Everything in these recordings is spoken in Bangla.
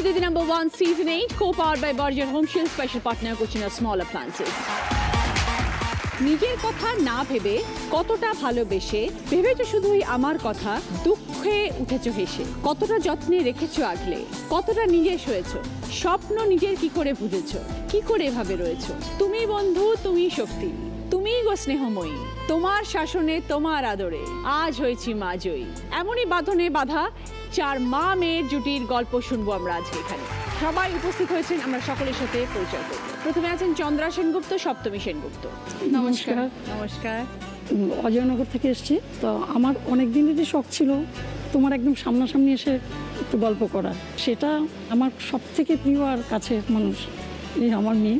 to Didi number 1 season 8 co-powered by Berger Home Shield special partner Cucina Small Appliances. নিজের কথা না ভেবে কতটা ভালোবেসে ভেবেছো শুধুই আমার কথা, দুঃখে উঠেছো হেসে, কতটা যত্নে রেখেছো আগলে, কতটা নিজে সয়েছো, স্বপ্ন নিজের কি করে বুঝেছো, কি করে এভাবে রয়েছো। তুমি বন্ধু, তুমি শক্তি, তুমি গো স্নেহময়ী, তোমার শাসনে তোমার আদরে আজ হয়েছি মা জয়ী। এমনই বাঁধনে বাঁধা 4 মা মেয়ের জুটির গল্প শুনবো আমরা আজকে এখানে। সবাই উপস্থিত হয়েছেন, আমরা সকলের সাথে পরিচয় করব। প্রথমে আছেন চন্দ্রা সেনগুপ্ত, সপ্তমী সেনগুপ্ত। নমস্কার। নমস্কার। অজয়নগর থেকে এসেছি। তো আমার অনেক দিনেরই শখ ছিল তোমার একদম সামনাসামনি এসে একটু গল্প করার। সেটা আমার সব থেকে প্রিয় আর কাছের মানুষ এই আমার মেয়ে,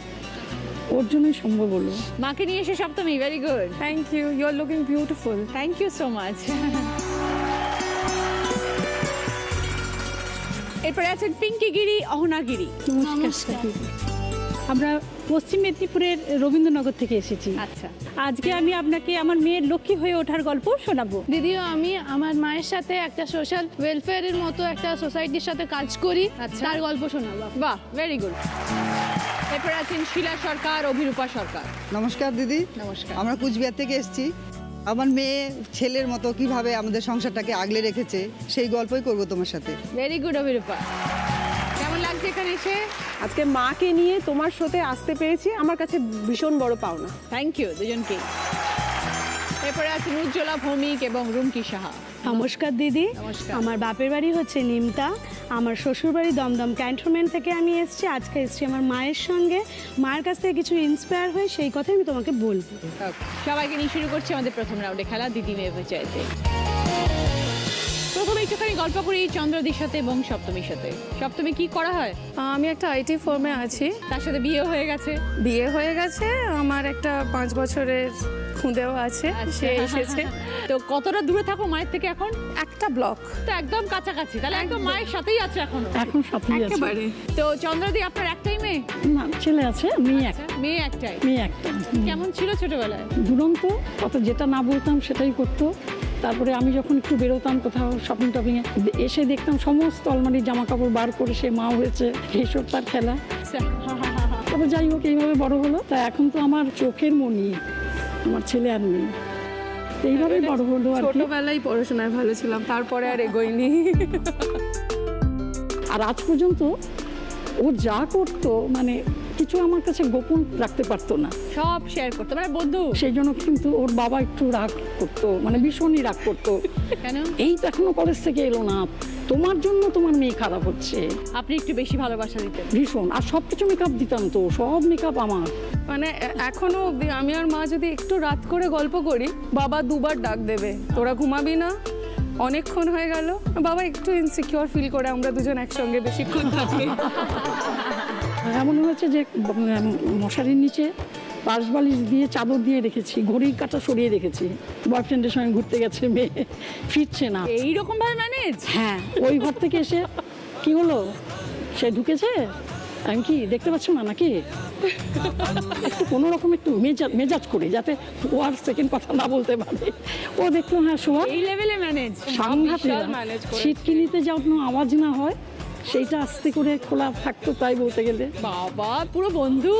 ওর জন্যই সম্ভব হলো। মাকে নিয়ে এসে Saptami, very good, Thank you. You're looking beautiful. Thank you so much. এরপরে আছেন পিঙ্কি গিরি, অহনা গিরি। নমস্কার। আমরা পশ্চিম মেদিনীপুরের রবীন্দ্রনগর থেকে এসেছি। আচ্ছা, আজকে আমি আপনাকে আমার মেয়ের লক্ষ্মী হয়ে ওঠার গল্প শোনাবো। দিদিও আমি আমার মায়ের সাথে একটা সোশ্যাল ওয়েলফেয়ারের মতো একটা সোসাইটির সাথে কাজ করি, আচ্ছা। তার গল্প শোনাবো। বাহ, ভেরি গুড। এরপরে আছেন শিলা সরকার, অভিরূপা সরকার। নমস্কার দিদি। নমস্কার। আমরা কুচবিহার থেকে এসেছি। আমার মেয়ে ছেলের মতো কিভাবে আমাদের সংসারটাকে আগলে রেখেছে সেই গল্পই করব তোমার সাথে। Very good Abhirupa. কেমন লাগছে এখানে এসে? আজকে মাকে নিয়ে তোমার শোতে আসতে পেরেছি, আমার কাছে ভীষণ বড় পাওনা। থ্যাংক ইউ দুজনকে। এরপরে আছেন উজ্জ্বলা ভৌমিক এবং রুমকি সাহা। নমস্কার দিদি। নমস্কার। আমার বাপের বাড়ি হচ্ছে নিমতা, আমার শ্বশুর বাড়ি দমদম ক্যান্টনমেন্ট থেকে আমি এসেছি। আজকে এসেছি আমার মায়ের সঙ্গে, মায়ের কাছ থেকে কিছু ইন্সপায়ার হয়ে সেই কথাই আমি তোমাকে বলবো। সবাইকে নিয়ে শুরু করছি আমাদের প্রথম রাউন্ডে খেলা দিদি মেয়ে পঞ্চায়েতে। প্রথমে একটুখানি গল্প করি চন্দ্রদির সাথে এবং সপ্তমীর সাথে। সপ্তমী কি করা হয়? আমি একটা আইটি ফার্মে আছি, তার সাথে বিয়ে হয়ে গেছে। বিয়ে হয়ে গেছে, আমার একটা 5 বছরের খুদেও আছে, সে এসেছে। তো কতটা দূরে থাকো মায়ের থেকে এখন? একটা ব্লক। তো একদম কাছাকাছি, তাহলে একদম মায়ের সাথেই আছে এখনো। এখন সাথেই আছে। একেবারে। তো চন্দ্রদি আপনার একটাই মেয়ে? না, ছেলে আছে, মেয়ে একটা। মেয়ে একটাই। মেয়ে একটা। কেমন ছিল ছোটবেলায়? দুরন্ত, কত যেটা না বলতাম সেটাই করতো। তারপরে আমি যখন একটু বেরোতাম কোথাও শপিং টপিংয়ে, এসে দেখতাম সমস্ত আলমারির জামা কাপড় বার করে সে মা হয়েছে, এইসব তার খেলা। আচ্ছা, তবে যাই হোক এইভাবে বড় হলো। তা এখন তো আমার চোখের মনি আমার ছেলে আর মেয়ে, এইভাবেই বড় হলো আর কি। ছোটবেলায় পড়াশোনায় ভালো ছিলাম, তারপরে আর এগোইনি। আর আজ পর্যন্ত ও যা করতো মানে কিছু আমার কাছে গোপন রাখতে পারতো না। সব শেয়ার করতে মানে বন্ধু। সেই জন্য কিন্তু ওর বাবা একটু রাগ করতো, মানে ভীষণই রাগ করতো। কেন? এই তো এখনো কলেজ থেকে এলো না, তোমার জন্য তোমার মেয়ে খারাপ হচ্ছে। আপনি একটু বেশি ভালোবাসা দিতেন। ভীষণ। আর সব কিছু মেকআপ দিতাম তো, সব মেকআপ আমার। মানে এখনো অবধি আমি আর মা যদি একটু রাত করে গল্প করি, বাবা 2 বার ডাক দেবে, তোরা ঘুমাবি না, অনেকক্ষণ হয়ে গেল। বাবা একটু ইনসিকিউর ফিল করে আমরা দুজন একসঙ্গে বেশিক্ষণ থাকি। এমন হয়েছে যে মশারির নিচে পাশ বালিশ দিয়ে চাদর দিয়ে রেখেছি, ঘড়ির কাঁটা সরিয়ে রেখেছি। বয়ফ্রেন্ডের সঙ্গে ঘুরতে গেছে মেয়ে, ফিরছে না। এইরকম ভাবে ম্যানেজ? হ্যাঁ, ওই ঘর থেকে এসে কি হলো, সে ঢুকেছে, আমি কি দেখতে পাচ্ছ না নাকি, একটু কোনো রকম একটু মেজাজ করে যাতে ও আর সেকেন্ড কথা না বলতে পারে। ও দেখলো হ্যাঁ শোয়া এই লেভেলে ম্যানেজ। সাংঘাতিক। manage করে। ছিটকিনিতে যেন আওয়াজ না হয় সেইটা আস্তে করে খোলা থাকতো, তাই বলতে গেলে। বাবা পুরো বন্ধু।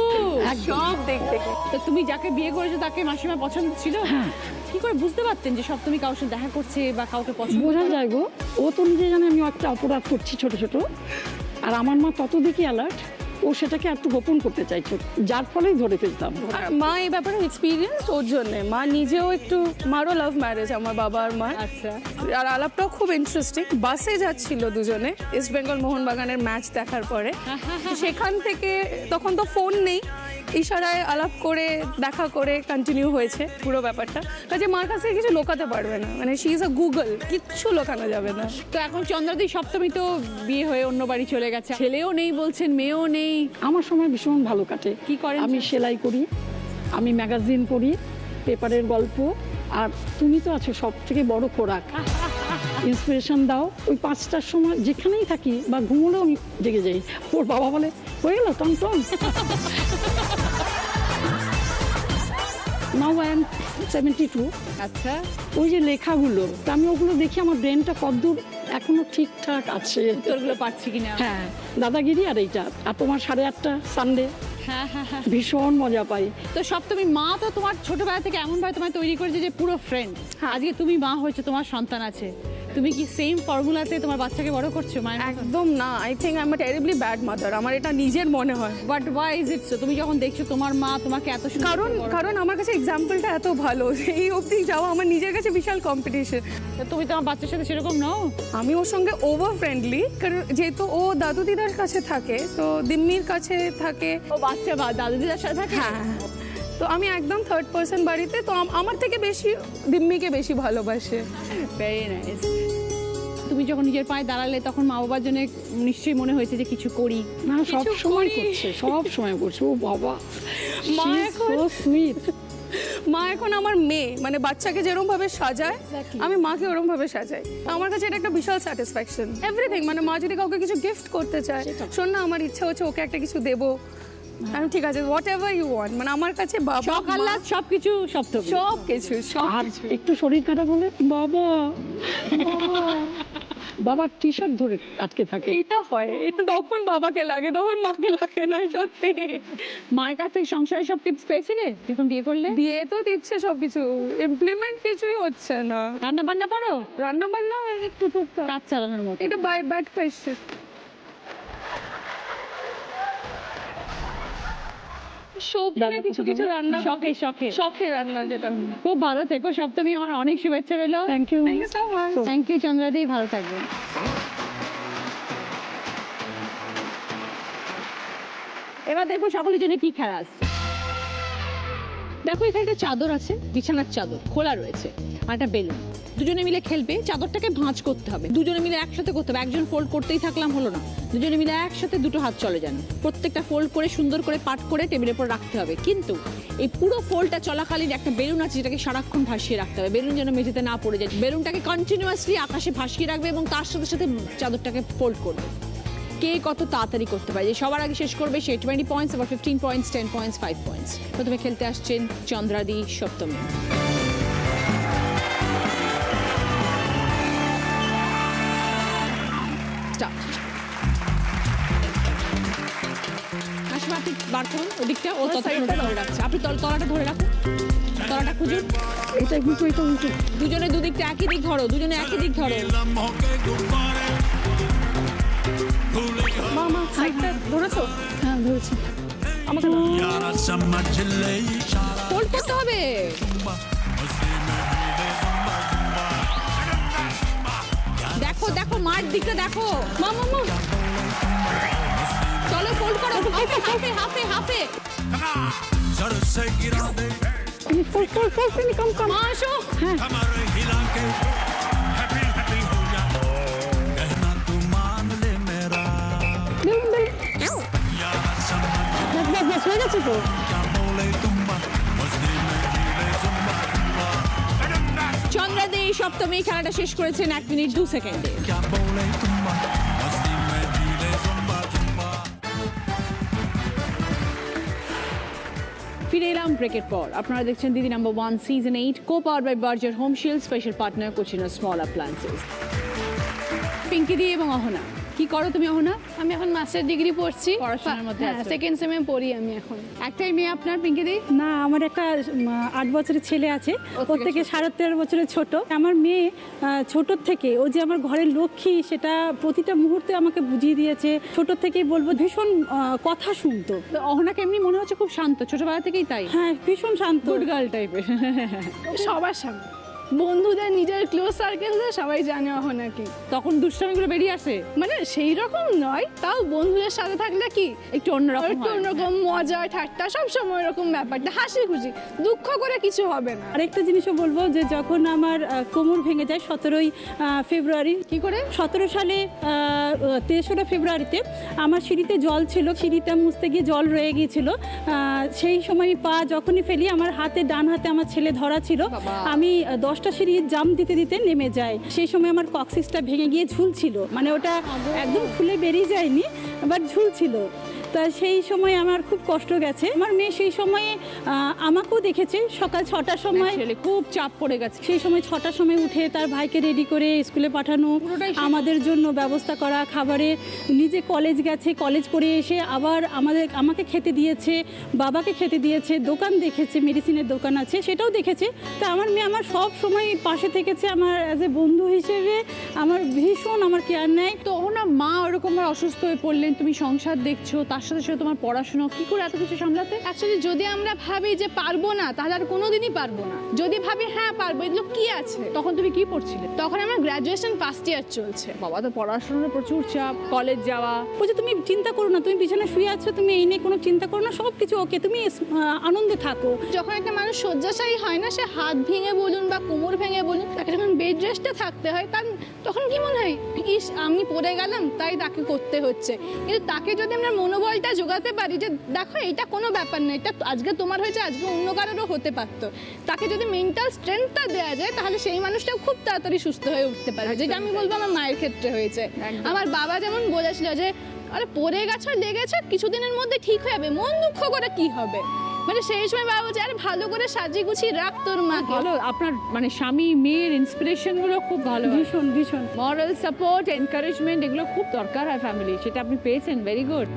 সব দিক থেকে। তো তুমি যাকে বিয়ে করেছো তাকে মাসিমা পছন্দ ছিল? হ্যাঁ। কি করে বুঝতে পারতেন যে সপ্তমী কারোর সাথে দেখা করছে বা কাউকে পছন্দ? বোঝা যায় গো, ও তো নিজে জানে আমি একটা অপরাধ করছি ছোট ছোট, আর আমার মা তত দেখি অ্যালার্ট, ও সেটাকে একটু গোপন করতে চাইছো, যার ফলেই ধরে ফেলতাম। আর মা এই ব্যাপারে এক্সপিরিয়েন্স, ওর জন্য মা নিজেও একটু, মারও লাভ ম্যারেজ আমার বাবা আর মা। আচ্ছা। আর আলাপটাও খুব ইন্টারেস্টিং। বাসে যাচ্ছিল দুজনে ইস্ট বেঙ্গল মোহনবাগানের ম্যাচ দেখার পরে, সেখান থেকে তখন তো ফোন নেই, ইশারায় আলাপ করে দেখা করে কন্টিনিউ হয়েছে পুরো ব্যাপারটা। কাজে মার কাছে কিছু লোকাতে পারবে না, মানে শি ইজ আ গুগল, কিচ্ছু লোকানো যাবে না। তো এখন চন্দ্রদি সপ্তমী তো বিয়ে হয়ে অন্য বাড়ি চলে গেছে, ছেলেও নেই বলছেন, মেয়েও নেই। আমার সময় ভীষণ ভালো কাটে। কি করেন? আমি সেলাই করি, আমি ম্যাগাজিন পড়ি, পেপারের গল্প, আর তুমি তো আছো সব থেকে বড় খোরাক, ইন্সপিরেশন দাও। ওই 5টার সময় যেখানেই থাকি বা ঘুমোলেও আমি জেগে যাই। ওর বাবা বলে হয়ে গেল টন টন। Now I am 72। আচ্ছা। ওই যে লেখাগুলো, তা আমি ওগুলো দেখি আমার ব্রেনটা কতদূর এখনো ঠিকঠাক আছে। উত্তরগুলো পাচ্ছি কিনা। হ্যাঁ, দাদাগিরি আর এইটা। আর তোমার 8:30 সানডে হ্যাঁ হ্যাঁ হ্যাঁ। ভীষণ মজা পাই। তো সপ্তমী মা তো তোমার ছোটবেলা থেকে এমনভাবে তোমায় তৈরি করেছে যে পুরো ফ্রেন্ড। আজকে তুমি মা হয়েছে, তোমার সন্তান আছে, তুমি কি সেম ফর্মুলাতে তোমার বাচ্চাকে বড় করছো মায়ের? একদম না, I think I am a terribly bad mother, আমার এটা নিজের মনে হয়। But why is it so? তুমি যখন দেখছো তোমার মা তোমাকে এত সুন্দর কারণ করে বড় কারণ আমার কাছে এক্সাম্পলটা এত ভালো, এই অবধি যাওয়া আমার নিজের কাছে বিশাল কম্পিটিশন। তো তুমি তোমার বাচ্চার সাথে সেরকম নও? আমি ওর সঙ্গে ওভার ফ্রেন্ডলি, কারণ যেহেতু ও দাদু দিদার কাছে থাকে, তো দিম্মির কাছে থাকে। ও বাচ্চা বা দাদু দিদার সাথে থাকে? হ্যাঁ, তো আমি একদম থার্ড পার্সন বাড়িতে, তো আমার থেকে বেশি দিম্মিকে বেশি ভালোবাসে। Very nice. তুমি যখন নিজের পায়ে দাঁড়ালে তখন মা বাবার জন্য নিশ্চয়ই মনে হয়েছে যে কিছু করি। না, সব কিছু সময় করি। করছে, সব সময় করছে। ও বাবা, মা মা এখন- এখন সুইট। মা এখন আমার মেয়ে, মানে বাচ্চাকে যেরকম ভাবে সাজায় আমি মাকে ওরকম ভাবে সাজাই। আমার কাছে এটা একটা বিশাল স্যাটিসফ্যাকশন। এভরিথিং, মানে মা যদি কাউকে কিছু গিফট করতে চায়, শোন না আমার ইচ্ছা হচ্ছে ওকে একটা কিছু দেবো, আমি ঠিক আছে হোয়াট এভার ইউ ওয়ান্ট, মানে আমার কাছে বাবা শখ মা, আহ্লাদ সবকিছু সপ্তমী। সব কিছু সব আর একটু শরীর খারাপ হলে বাবা বাবার টি শার্ট ধরে আটকে থাকে। এটা হয়, এটা তখন বাবাকে লাগে, তখন মাকে লাগে না। সত্যি মায়ের কাছ থেকে সংসারে সব টিপস পেয়েছিলে যখন বিয়ে করলে? দিয়ে তো দিচ্ছে সবকিছু, ইমপ্লিমেন্ট কিছুই হচ্ছে না। রান্না বান্না পারো? রান্না বান্না একটু টুকটাক, কাজ চালানোর মতো? এটা বাই ব্যাড কোয়েশ্চেন। শৌখিনে কিছু কিছু রান্না, শখে শখে শখে রান্না যেটা। খুব ভালো থেকো সপ্তমী, আমার অনেক শুভেচ্ছা রইলো। Thank you. Thank you so much. Thank you চন্দ্রাদি, ভালো থাকবে। এবার দেখবো সকলের জন্য কি খেলা আসছে। দেখো এখানে একটা চাদর আছে, বিছানার চাদর খোলা রয়েছে, আর একটা বেলুন। দুজনে মিলে খেলবে, চাদরটাকে ভাঁজ করতে হবে, দুজনে মিলে একসাথে করতে হবে। একজন ফোল্ড করতেই থাকলাম হলো না, দুজনে মিলে একসাথে দুটো হাত চলে যান, প্রত্যেকটা ফোল্ড করে সুন্দর করে পাট করে টেবিলের উপর রাখতে হবে। কিন্তু এই পুরো ফোল্ডটা চলাকালীন একটা বেলুন আছে যেটাকে সারাক্ষণ ভাসিয়ে রাখতে হবে, বেলুন যেন মেঝেতে না পড়ে যায়। বেলুনটাকে কন্টিনিউয়াসলি আকাশে ভাসিয়ে রাখবে এবং তার সাথে সাথে চাদরটাকে ফোল্ড করবে। কে কত তাড়াতাড়ি করতে পারে, যে সবার আগে শেষ করবে সে 20 পয়েন্টস, আবার 15 পয়েন্টস, 10 পয়েন্টস, 5 পয়েন্টস। প্রথমে খেলতে আসছেন চন্দ্রাদি সপ্তমী। স্টার্ট। মাসিমা আপনি বার করুন ওদিকটা, ও ততক্ষণ ওটা ধরে রাখছে। আপনি তলাটা ধরে রাখুন, তলাটা খুঁজুন। এটা কিন্তু এটা উল্টো। দুজনে দুদিকটা একই দিক ধরো, দুজনে একই দিক ধরো। মামা সাইডটা ধরেছো? হ্যাঁ, ধরেছি। আমাকে ফোল্ড করতে হবে। দেখো দেখো মার দিকটা দেখো। মামা মা চলো ফোল্ড করো, হাফে হাফে হাফে হাফে। তুমি ফোল্ড তুমি কম কম। মা আসো। হ্যাঁ, বেলুন বেলুন। ব্যাস, ব্যাস, হয়ে গেছে তো। চন্দ্রাদি সপ্তমী খেলাটা শেষ করেছেন 1 মিনিট 2 সেকেন্ডে। ফিরে এলাম ব্রেকের পর। আপনারা দেখছেন দিদি number 1 season 8, co-powered by Berger Home Shield, special partner Cucina Small Appliances। Pinky di এবং অহনা, কি করো তুমি অহনা? আমি এখন মাস্টার ডিগ্রি পড়ছি, পড়াশোনার মধ্যে আছো। সেকেন্ড সেমে পড়ি আমি এখন। একটাই মেয়ে আপনার পিঙ্কি দি? না, আমার একটা 8 বছরের ছেলে আছে, ওর থেকে 13.5 বছরের ছোট। আমার মেয়ে ছোটোর থেকে ও যে আমার ঘরের লক্ষ্মী সেটা প্রতিটা মুহূর্তে আমাকে বুঝিয়ে দিয়েছে। ছোটোর থেকেই বলবো ভীষণ কথা শুনতো। তো অহনাকে এমনি মনে হচ্ছে খুব শান্ত, ছোটবেলা থেকেই তাই? হ্যাঁ, ভীষণ শান্ত। গুড গার্ল টাইপের। সবার সামনে বন্ধুদের, নিজের ক্লোজ সার্কেলদের সবাই জানে নাকি, তখন দুষ্টামিগুলো বেরিয়ে আসে? মানে সেই রকম নয়, তাও বন্ধুদের সাথে থাকলে কি একটু অন্যরকম একটু হয়। অন্যরকম মজা ঠাট্টা সব সময় এরকম ব্যাপারটা, হাসি খুশি, দুঃখ করে কিছু হবে না। আরেকটা জিনিসও বলবো যে যখন আমার কোমর ভেঙে যায় 17ই ফেব্রুয়ারি, কি করে? 17 সালে 23রা ফেব্রুয়ারিতে আমার সিঁড়িতে জল ছিল, সিঁড়িটা মুছতে গিয়ে জল রয়ে গিয়েছিল। সেই সময় পা যখনই ফেলি আমার ডান হাতে আমার ছেলে ধরা ছিল। আমি 10টা সিঁড়ি জাম্প দিতে দিতে নেমে যাই। সেই সময় আমার কক্সিসটা ভেঙে গিয়ে ঝুলছিল, মানে ওটা একদম খুলে বেরিয়ে যায়নি, বাট ঝুলছিল। তা সেই সময় আমার খুব কষ্ট গেছে। আমার মেয়ে সেই সময়ে আমাকেও দেখেছে সকাল 6টার সময়, ছেলে খুব চাপ পড়ে গেছে। সেই সময় 6টার সময় উঠে তার ভাইকে রেডি করে স্কুলে পাঠানো, আমাদের জন্য ব্যবস্থা করা খাবারের, নিজে কলেজ গেছে, কলেজ করে এসে আবার আমাকে খেতে দিয়েছে, বাবাকে খেতে দিয়েছে, দোকান দেখেছে, মেডিসিনের দোকান আছে সেটাও দেখেছে। তা আমার মেয়ে আমার সব সময় পাশে থেকেছে, আমার অ্যাজ এ বন্ধু হিসেবে আমার ভীষণ আমার কেয়ার নেয়। তো না মা ওরকম অসুস্থ হয়ে পড়লেন, তুমি সংসার দেখছো, তার সাথে সাথে তোমার পড়াশোনা, কি করে এত কিছু সামলাতে? অ্যাকচুয়ালি যদি আমরা ভাবি যে পারবো না, তাহলে আর কোনোদিনই পারবো না। যদি ভাবি হ্যাঁ পারবো, এগুলো কি আছে। তখন তুমি কি পড়ছিলে? তখন আমার গ্র্যাজুয়েশন ফার্স্ট ইয়ার চলছে। বাবা তো পড়াশোনার প্রচুর চাপ, কলেজ যাওয়া। বলছে তুমি চিন্তা করো না, তুমি বিছানায় শুয়ে আছো, তুমি এই নিয়ে কোনো চিন্তা করো না, সব কিছু ওকে, তুমি আনন্দে থাকো। যখন একটা মানুষ শয্যাশায়ী হয় না, সে হাত ভেঙে বলুন বা কোমর ভেঙে বলুন, তাকে যখন বেড রেস্টে থাকতে হয়, তখন কি মনে হয় ইস আমি পড়ে গেলাম, তাই তাকে করতে হচ্ছে। কিন্তু তাকে যদি আমরা মনোবলটা জোগাতে পারি যে দেখো এটা কোনো ব্যাপার না, এটা আজকে তোমার হয়েছে, আজকে অন্য কারোরও হতে পারতো, তাকে যদি মেন্টাল স্ট্রেংথটা দেওয়া যায়, তাহলে সেই মানুষটাও খুব তাড়াতাড়ি সুস্থ হয়ে উঠতে পারবে। যেটা আমি বলবো আমার মায়ের ক্ষেত্রে হয়েছে। আমার বাবা যেমন বলেছিল যে আরে পড়ে গেছো, লেগেছে, কিছুদিনের মধ্যে ঠিক হয়ে যাবে, মন দুঃখ করে কি হবে। মানে সেই সময় বাবা বলছে আরে ভালো করে সাজিয়ে গুছিয়ে রাখ তোর মাকে। ভালো, আপনার মানে স্বামী মেয়ের ইন্সপিরেশন গুলো খুব ভালো, ভীষণ ভীষণ মরাল সাপোর্ট, এনকারেজমেন্ট, এগুলো খুব দরকার হয় ফ্যামিলি, সেটা আপনি পেয়েছেন, ভেরি গুড।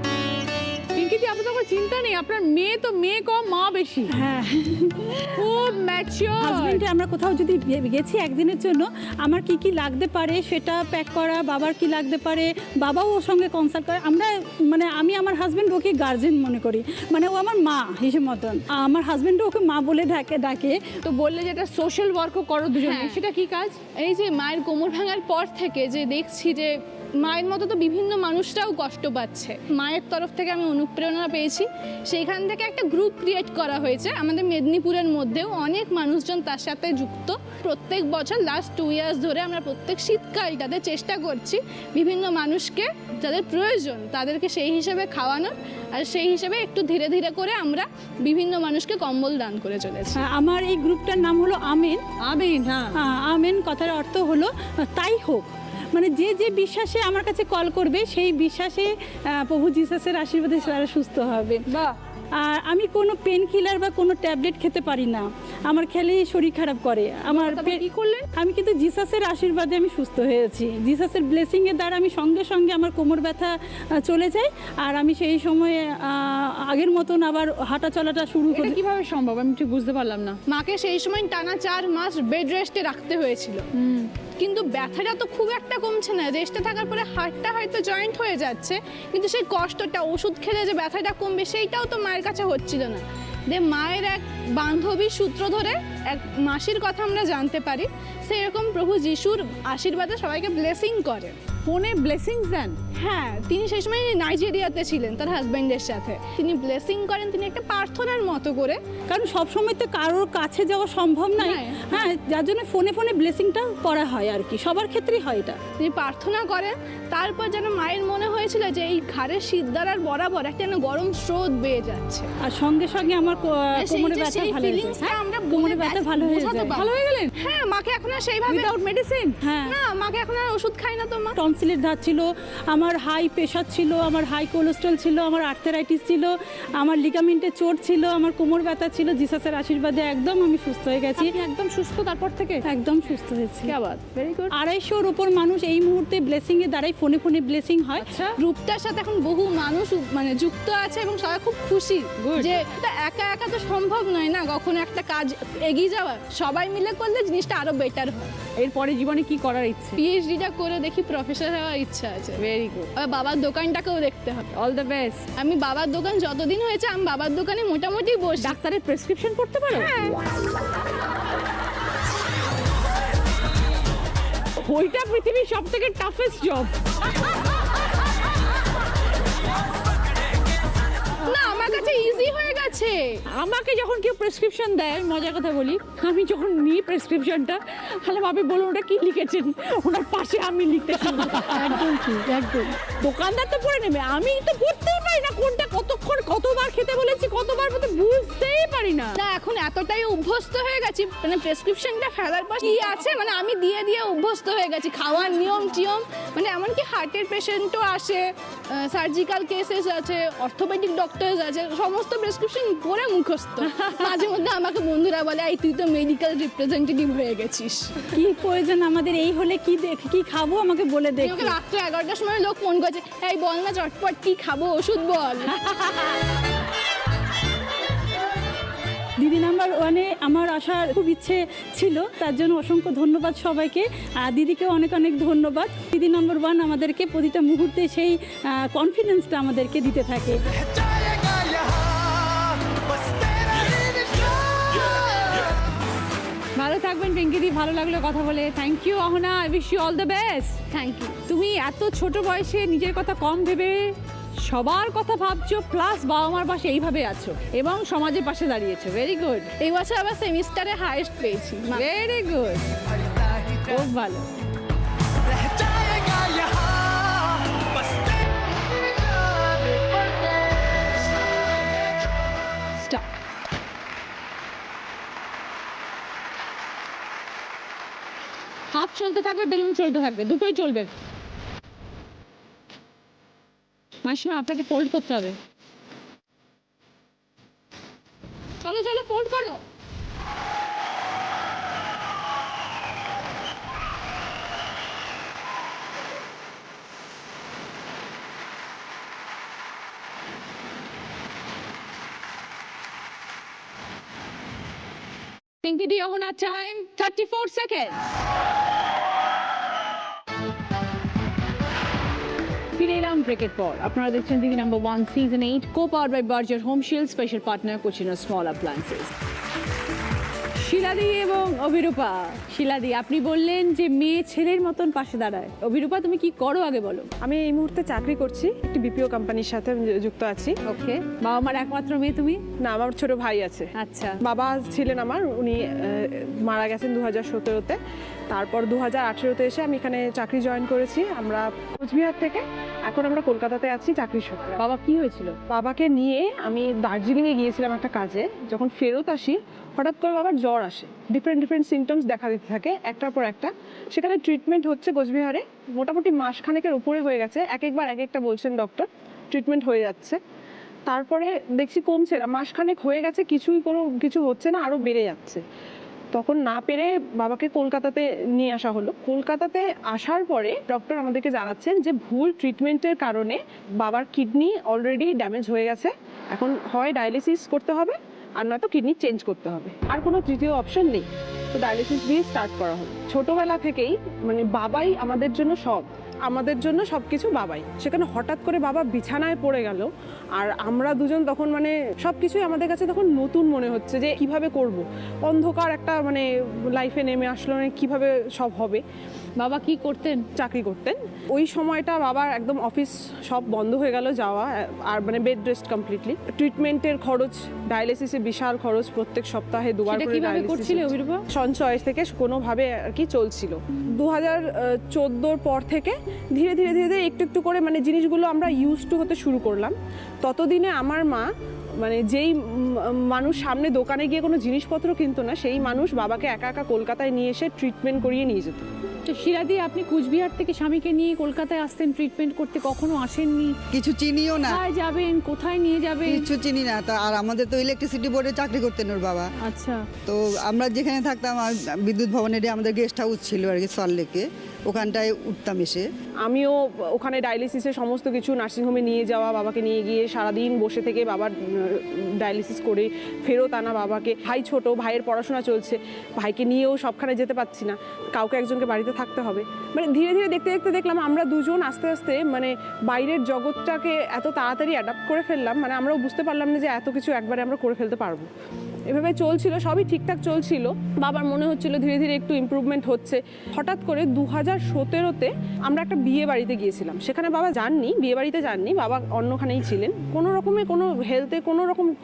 পিঙ্কিদি, আপনার তো কোনো চিন্তা নেই, আপনার মেয়ে তো মেয়ে কম মা বেশি। হ্যাঁ, খুব ম্যাচিওর। হাজবেন্ডে আমরা কোথাও যদি গেছি একদিনের জন্য, আমার কি কি লাগতে পারে সেটা প্যাক করা, বাবার কি লাগতে পারে বাবাও ওর সঙ্গে কনসাল্ট করে। আমরা মানে আমি আমার হাজবেন্ড ওকে গার্জেন মনে করি, মানে ও আমার মা হিসেব মতন। আমার হাজবেন্ডও ওকে মা বলে ডাকে। তো বললে যে একটা সোশ্যাল ওয়ার্কও করো দুজনে, হ্যাঁ। সেটা কি কাজ? এই যে মায়ের কোমর ভাঙার পর থেকে যে দেখছি যে মায়ের মতো তো বিভিন্ন মানুষরাও কষ্ট পাচ্ছে, মায়ের তরফ থেকে আমি অনুপ্রেরণা পেয়েছি। সেইখান থেকে একটা গ্রুপ ক্রিয়েট করা হয়েছে আমাদের মেদিনীপুরের মধ্যেও, অনেক মানুষজন তার সাথে যুক্ত। প্রত্যেক বছর লাস্ট 2 ইয়ার্স ধরে আমরা প্রত্যেক শীতকালটাতে চেষ্টা করছি বিভিন্ন মানুষকে যাদের প্রয়োজন তাদেরকে সেই হিসেবে খাওয়ানোর, আর সেই হিসেবে একটু ধীরে ধীরে করে আমরা বিভিন্ন মানুষকে কম্বল দান করে চলেছি। আমার এই গ্রুপটার নাম হলো আমেন। আমিন, হ্যাঁ। আমেন কথার অর্থ হলো তাই হোক, মানে যে যে বিশ্বাসে আমার কাছে কল করবে সেই বিশ্বাসে প্রভু জিসাসের আশীর্বাদে তারা সুস্থ হবে। বাহ। আর আমি কোনো পেন কিলার বা কোনো ট্যাবলেট খেতে পারি না, আমার খেলেই শরীর খারাপ করে। আমার কি করলেন? আমি কিন্তু জিসাসের আশীর্বাদে আমি সুস্থ হয়েছি, জিসাসের ব্লেসিংয়ের দ্বারা আমি সঙ্গে সঙ্গে আমার কোমর ব্যথা চলে যায়, আর আমি সেই সময়ে আগের মতন আবার হাঁটা চলাটা শুরু এটা করি। কিভাবে সম্ভব, আমি ঠিক বুঝতে পারলাম না। মাকে সেই সময় টানা 4 মাস বেড রেস্টে রাখতে হয়েছিল, কিন্তু ব্যথাটা তো খুব একটা কমছে না। রেস্টে থাকার পরে হাড়টা হয়তো জয়েন্ট হয়ে যাচ্ছে, কিন্তু সেই কষ্টটা, ওষুধ খেলে যে ব্যথাটা কমবে সেইটাও তো মায়ের কাছে হচ্ছিল না। মায়ের এক বান্ধবীর সূত্র ধরে এক মাসির কথা আমরা জানতে পারি, সেরকম প্রভু যিশুর আশীর্বাদে সবাইকে ব্লেসিং করে। ফোনে ব্লেসিংস দেন? হ্যাঁ, তিনি সেই সময় নাইজেরিয়াতে ছিলেন তার হাজব্যান্ডের সাথে, তিনি ব্লেসিং করেন, তিনি একটা প্রার্থনার মতো করে, কারণ সবসময় তো কারোর কাছে যাওয়া সম্ভব নয়। হ্যাঁ, যার জন্য ফোনে ফোনে ব্লেসিংটা করা হয় আর কি, সবার ক্ষেত্রেই হয় এটা। তিনি প্রার্থনা করেন। তারপর যেন মায়ের মনে হয়েছিল যে এই ঘাড়ের সিদ্ধারার বরাবর একটা যেন গরম স্রোত বেয়ে যাচ্ছে, আর সঙ্গে সঙ্গে আমার কোমরে ব্যথা সেই ভালো হয়ে feelings টা যায়। আমরা কোমরে ব্যথা ভালো হয়ে যায়। ভালো হয়ে গেলেন? হ্যাঁ, মাকে এখন আর সেইভাবে উইদাউট মেডিসিন? হ্যাঁ, না, মাকে এখন আর ওষুধ খাই না তো মা। টনসিলের ধাত ছিল, আমার হাই প্রেশার ছিল, আমার হাই কোলেস্ট্রল ছিল, আমার আর্থারাইটিস ছিল, আমার লিগামেন্টে চোট ছিল, আমার কোমর ব্যথা ছিল। জিসাসের আশীর্বাদে একদম আমি সুস্থ হয়ে গেছি। আপনি একদম সুস্থ তারপর থেকে? একদম সুস্থ হয়েছি। কি আবার, ভেরি গুড। 250-র উপর মানুষ এই মুহূর্তে ব্লেসিং এর দ্বারাই ফোনে ফোনে ব্লেসিং হয়। আচ্ছা, গ্রুপটার সাথে এখন বহু মানুষ মানে যুক্ত আছে এবং সবাই খুব খুশি যে এটা একা একা তো সম্ভব নয় না কখনো একটা কাজ এগিয়ে যাওয়া, সবাই মিলে করলে জিনিসটা আরো বেটার হয়। এরপরে জীবনে কি করার ইচ্ছে? পিএইচডিটা করে দেখি প্রফেসর হওয়ার ইচ্ছা আছে। Very good. আর বাবার দোকানটাকেও দেখতে হবে। All the best. আমি বাবার দোকান যতদিন হয়েছে আমি বাবার দোকানে মোটামুটি বসি। ডাক্তারের প্রেসক্রিপশন পড়তে পারো? ওইটা পৃথিবীর সব থেকে টাফেস্ট জব। না, আমার কাছে গেছে, ইজি হয়ে গেছে। আমাকে যখন কেউ প্রেসক্রিপশন দেয়, আমি মজার কথা বলি, আমি যখন নিই প্রেসক্রিপশনটা, তাহলে ভাবি বলুন ওটা কি লিখেছেন, ওনার পাশে আমি লিখতে শুরু করি। একদম ঠিক, একদম। দোকানদার তো পড়ে নেবে, আমি তো পড়তেই পারি না কোনটা কতক্ষণ কতবার খেতে বলেছি, কতবার মতো বুঝতেই পারি না। না এখন এতটাই অভ্যস্ত হয়ে গেছি, মানে প্রেসক্রিপশনটা ফেলার পর কি আছে মানে আমি দিয়ে দিয়ে অভ্যস্ত হয়ে গেছি, খাওয়ার নিয়ম টিয়ম, মানে এমনকি হার্টের পেশেন্টও আসে, সার্জিক্যাল কেসেস আছে, অর্থোপেডিক ডক্টরস আছে, সমস্ত প্রেসক্রিপশন পড়ে মুখস্থ। মাঝে মধ্যে আমাকে বন্ধুরা বলে এই তুই তো মেডিকেল রিপ্রেজেন্টেটিভ হয়ে গেছিস। কি প্রয়োজন আমাদের, এই হলে কি খাবো আমাকে বলে দে। ওকে রাত্রে 11টার সময় লোক ফোন করছে, এই বল না চটপট কি খাবো, ওষুধ বল। দিদি নাম্বার ওয়ানে আমার আসার খুব ইচ্ছে ছিল, তার জন্য অসংখ্য ধন্যবাদ সবাইকে। আর দিদিকেও অনেক অনেক ধন্যবাদ। দিদি নাম্বার ওয়ান আমাদেরকে প্রতিটা মুহূর্তে সেই কনফিডেন্সটা আমাদেরকে দিতে থাকে। ভালো থাকবেন পিঙ্কিদি, ভালো লাগলো কথা বলে। Thank you Ahona, I wish you all the best. Thank you. তুমি এত ছোট বয়সে নিজের কথা কম ভেবে সবার কথা ভাবছো, প্লাস বাবা মার পাশে এইভাবে আছো এবং সমাজের পাশে দাঁড়িয়েছো। Very good. এই বছর আবার সেমিস্টারে হাইয়েস্ট পেয়েছি। ভেরি গুড, খুব ভালো। Stop. হাফ চলতে থাকবে, বেলুন চলতে থাকবে, দুটোই চলবে। মাসিমা আপনাকে ফোল্ড করতে হবে। চলো চলো ফোল্ড করো। Pinky, do you own our time? 34 seconds. ফিরে এলাম ব্রেকের পর। আপনারা দেখছেন দিদি number 1 season 8, co-powered by Berger Home Shield, special partner Cucina Small Appliances. শিলাদি এবং অভিরূপা। শিলাদি, আপনি বললেন যে মেয়ে ছেলের মতন পাশে দাঁড়ায়। অভিরূপা, তুমি কি করো আগে বলো। আমি এই মুহূর্তে চাকরি করছি, একটি বিপিও কোম্পানির সাথে যুক্ত আছি। ওকে। বাবা মার একমাত্র মেয়ে তুমি? না, আমার ছোট ভাই আছে। আচ্ছা। বাবা ছিলেন আমার, উনি মারা গেছেন 2017-তে। তারপর 2018-তে এসে আমি এখানে চাকরি জয়েন করেছি। আমরা কোচবিহার থেকে এখন আমরা কলকাতাতে আছি চাকরির সূত্রে। বাবা কি হয়েছিল? বাবাকে নিয়ে আমি দার্জিলিংয়ে গিয়েছিলাম একটা কাজে। যখন ফেরত আসি হঠাৎ করে বাবার জ্বর আসে, ডিফারেন্ট সিমটমস দেখা দিতে থাকে একটার পর একটা। সেখানে ট্রিটমেন্ট হচ্ছে কোচবিহারে, মোটামুটি মাসখানেকের উপরে হয়ে গেছে। একবার এক একটা বলছেন ডক্টর, ট্রিটমেন্ট হয়ে যাচ্ছে। তারপরে দেখছি কমছে না, মাসখানেক হয়ে গেছে, কিছু হচ্ছে না, আরও বেড়ে যাচ্ছে। তখন না পেরে বাবাকে কলকাতাতে নিয়ে আসা হলো। কলকাতাতে আসার পরে ডক্টর আমাদেরকে জানাচ্ছেন যে ভুল ট্রিটমেন্টের কারণে বাবার কিডনি অলরেডি ড্যামেজ হয়ে গেছে। এখন হয় ডায়ালিসিস করতে হবে আর নয়তো কিডনি চেঞ্জ করতে হবে, আর কোনো তৃতীয় অপশন নেই। তো ডায়ালিসিস দিয়ে স্টার্ট করা হলো। ছোটবেলা থেকেই মানে বাবাই আমাদের জন্য সবকিছু বাবাই। সেখানে হঠাৎ করে বাবা বিছানায় পড়ে গেল, আর আমরা দুজন তখন মানে সবকিছুই আমাদের কাছে তখন নতুন মনে হচ্ছে যে কিভাবে করব। অন্ধকার একটা মানে লাইফে নেমে আসলো, মানে কিভাবে সব হবে। বাবা কি করতেন? চাকরি করতেন। ওই সময়টা বাবার একদম অফিস সব বন্ধ হয়ে গেল যাওয়া, আর মানে বেড রেস্ট কমপ্লিটলি। ট্রিটমেন্টের খরচ, ডায়ালিসিসে বিশাল খরচ, প্রত্যেক সপ্তাহে 2 বার করে ডায়ালিসিস সঞ্চয় থেকে কোনোভাবে আর কি চলছিল। 2014-র পর থেকে ধীরে ধীরে একটু করে মানে জিনিসগুলো আমরা ইউজ টু হতে শুরু করলাম। ততদিনে আমার মা মানে যেই মানুষ সামনে দোকানে গিয়ে কোনো জিনিসপত্র কিনতো না, সেই মানুষ বাবাকে একা একা কলকাতায় নিয়ে এসে ট্রিটমেন্ট করিয়ে নিয়ে যেত। তো শিলাদি, আপনি কুচবিহার থেকে স্বামীকে নিয়ে কলকাতায় আসতেন ট্রিটমেন্ট করতে, কখনো আসেননি? কিছু চিনিও না। কোথায় যাবেন, কোথায় নিয়ে যাবেন? কিছু চিনি না। তা আর আমাদের তো ইলেকট্রিসিটি বোর্ডে চাকরি করতেন ওর বাবা। আচ্ছা। তো আমরা যেখানে থাকতাম বিদ্যুৎ ভবনেরই আমাদের গেস্ট হাউস ছিল আর কি, সল্টলেকে, ওখানটায় উঠতাম এসে। আমিও ওখানে ডায়ালিসিসের সমস্ত কিছু নার্সিংহোমে নিয়ে যাওয়া, বাবাকে নিয়ে গিয়ে সারাদিন বসে থেকে বাবার ডায়ালিসিস করে ফেরত আনা বাবাকে। ভাই ছোট, ভাইয়ের পড়াশোনা চলছে, ভাইকে নিয়েও সবখানে যেতে পারছি না, কাউকে একজনকে বাড়িতে থাকতে হবে। মানে ধীরে ধীরে দেখতে দেখলাম আমরা দুজন আস্তে আস্তে মানে বাইরের জগৎটাকে এত তাড়াতাড়ি অ্যাডাপ্ট করে ফেললাম, মানে আমরাও বুঝতে পারলাম না যে এত কিছু একবারে আমরা করে ফেলতে পারবো। এভাবে চলছিল, সবই ঠিকঠাক চলছিল। বাবার মনে হচ্ছিল ধীরে ধীরে একটু ইমপ্রুভমেন্ট হচ্ছে। হঠাৎ করে 2017-তে আমরা একটা বিয়ে বাড়িতে গিয়েছিলাম। সেখানে বাবা যাননি, বিয়ে বাড়িতে যাননি, বাবা অন্যখানেই ছিলেন। কোনো রকমের কোনো হেলথে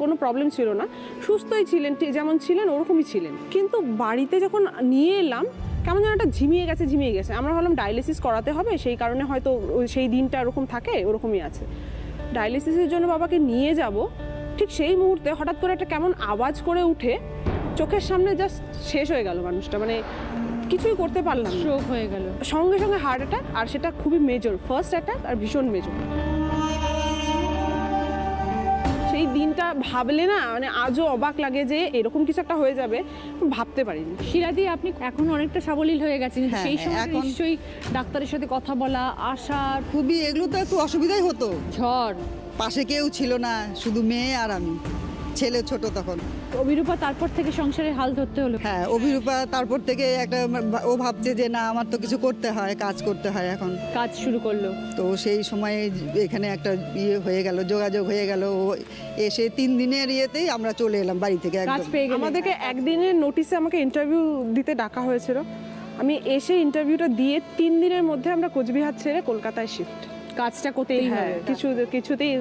কোনো প্রবলেম ছিল না, সুস্থই ছিলেন, যেমন ছিলেন ওরকমই ছিলেন। কিন্তু বাড়িতে যখন নিয়ে এলাম কেমন যেন একটা ঝিমিয়ে গেছে। আমরা ভাবলাম ডায়ালিসিস করাতে হবে, সেই কারণে হয়তো সেই দিনটা ওরকম থাকে, ওরকমই আছে। ডায়ালিসিসের জন্য বাবাকে নিয়ে যাব, ঠিক সেই মুহূর্তে হঠাৎ করে একটা কেমন আওয়াজ করে উঠে চোখের সামনে জাস্ট শেষ হয়ে গেল মানুষটা, মানে কিছুই করতে পারলাম না। স্ট্রোক হয়ে গেল সঙ্গে সঙ্গে হার্ট অ্যাটাক, আর সেটা খুবই মেজর, ফার্স্ট অ্যাটাক আর ভীষণ মেজর। সেই দিনটা ভাবলে না মানে আজও অবাক লাগে যে এরকম কিছু একটা হয়ে যাবে, ভাবতে পারিনি। শিলাদি, আপনি এখন অনেকটা সাবলীল হয়ে গেছেন, কিন্তু হ্যাঁ, সেই সময় এখন- নিশ্চয়ই ডাক্তারের সাথে কথা বলা, আসার খুবই এগুলো তো একটু অসুবিধাই হতো। ঝড়। পাশে কেউ ছিল না, শুধু মেয়ে আর আমি, ছেলে ছোট তখন। অভিরূপা তারপর থেকে সংসারের হাল ধরতে হলো। হ্যাঁ, অভিরূপা তারপর থেকে একটা ও ভাবছে যে না আমার তো কিছু করতে হয়, কাজ করতে হয় এখন। কাজ শুরু করলো। তো সেই সময়ে এখানে একটা ইয়ে হয়ে গেল, যোগাযোগ হয়ে গেল। ও এসে 3 দিনের ইয়েতেই আমরা চলে এলাম বাড়ি থেকে কাজ একদম। পেয়ে গেলেন। আমাদেরকে একদিনের নোটিসে আমাকে ইন্টারভিউ দিতে ডাকা হয়েছিল। আমি এসে ইন্টারভিউটা দিয়ে 3 দিনের মধ্যে আমরা কোচবিহার ছেড়ে কলকাতায় শিফট। কাজটা করতেই হ্যাঁ, হবে। কিছুতেই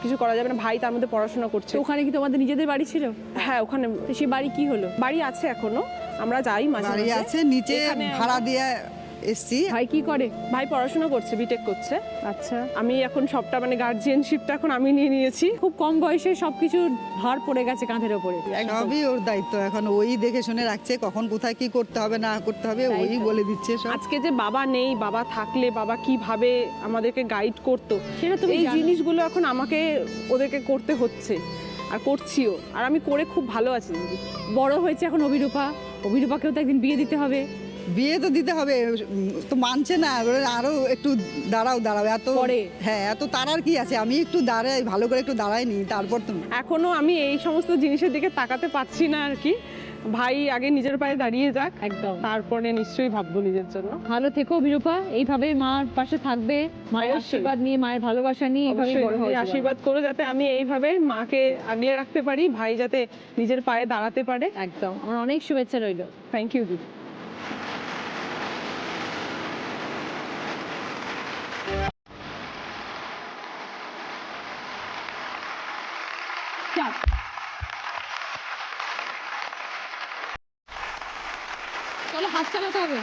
কিছু করা যাবে না। ভাই তার মধ্যে পড়াশোনা করছে। তো ওখানে কি তোমাদের নিজেদের বাড়ি ছিল? হ্যাঁ, ওখানে তো সেই বাড়ি কি হলো? বাড়ি আছে এখনো, আমরা যাই মাঝে বাড়ি মাঝে। আছে, নিচে এখানে ভাড়া দিয়ে এসছি। ভাই কি করে? ভাই পড়াশোনা করছে, বিটেক করছে। আচ্ছা, আমি এখন সবটা মানে গার্জিয়ানশিপটা এখন আমি নিয়ে নিয়েছি। খুব কম বয়সে সবকিছু ভার পড়ে গেছে কাঁধের ওপরে। সবই ওর দায়িত্ব, এখন ওই দেখে শুনে রাখছে, কখন কোথায় কি করতে হবে না করতে হবে ওই বলে দিচ্ছে সব। আজকে যে বাবা নেই, বাবা থাকলে বাবা কিভাবে আমাদেরকে গাইড করতো, সেটা তুমি এই জানো। জিনিসগুলো এখন আমাকে ওদেরকে করতে হচ্ছে, আর করছিও, আর আমি করে খুব ভালো আছি। বড় হয়েছে এখন অভিরূপাকেও তো একদিন বিয়ে দিতে হবে। বিয়ে তো দিতে হবে, তো মানছে না, বলে আরো একটু দাঁড়াও এত পরে। হ্যাঁ, এত তারার কি আছে, আমি একটু দাঁড়াই, ভালো করে একটু দাঁড়াইনি, তারপর তুমি। এখনো আমি এই সমস্ত জিনিসের দিকে তাকাতে পারছি না আর কি। ভাই আগে নিজের পায়ে দাঁড়িয়ে যাক, একদম। তারপরে নিশ্চয়ই ভাববো নিজের জন্য। ভালো থেকো অভিরূপা, এইভাবে মার পাশে থাকবে, মায়ের অবশ্যই। আশীর্বাদ নিয়ে, মায়ের ভালোবাসা নিয়ে এইভাবে অবশ্যই বড় দিদি হয়েছে। আশীর্বাদ করো যাতে আমি এইভাবে মাকে আগলে রাখতে পারি, ভাই যাতে নিজের পায়ে দাঁড়াতে পারে। একদম, আমার অনেক শুভেচ্ছা রইল। থ্যাংক ইউ দিদি। চলো, হাত চালাতে হবে।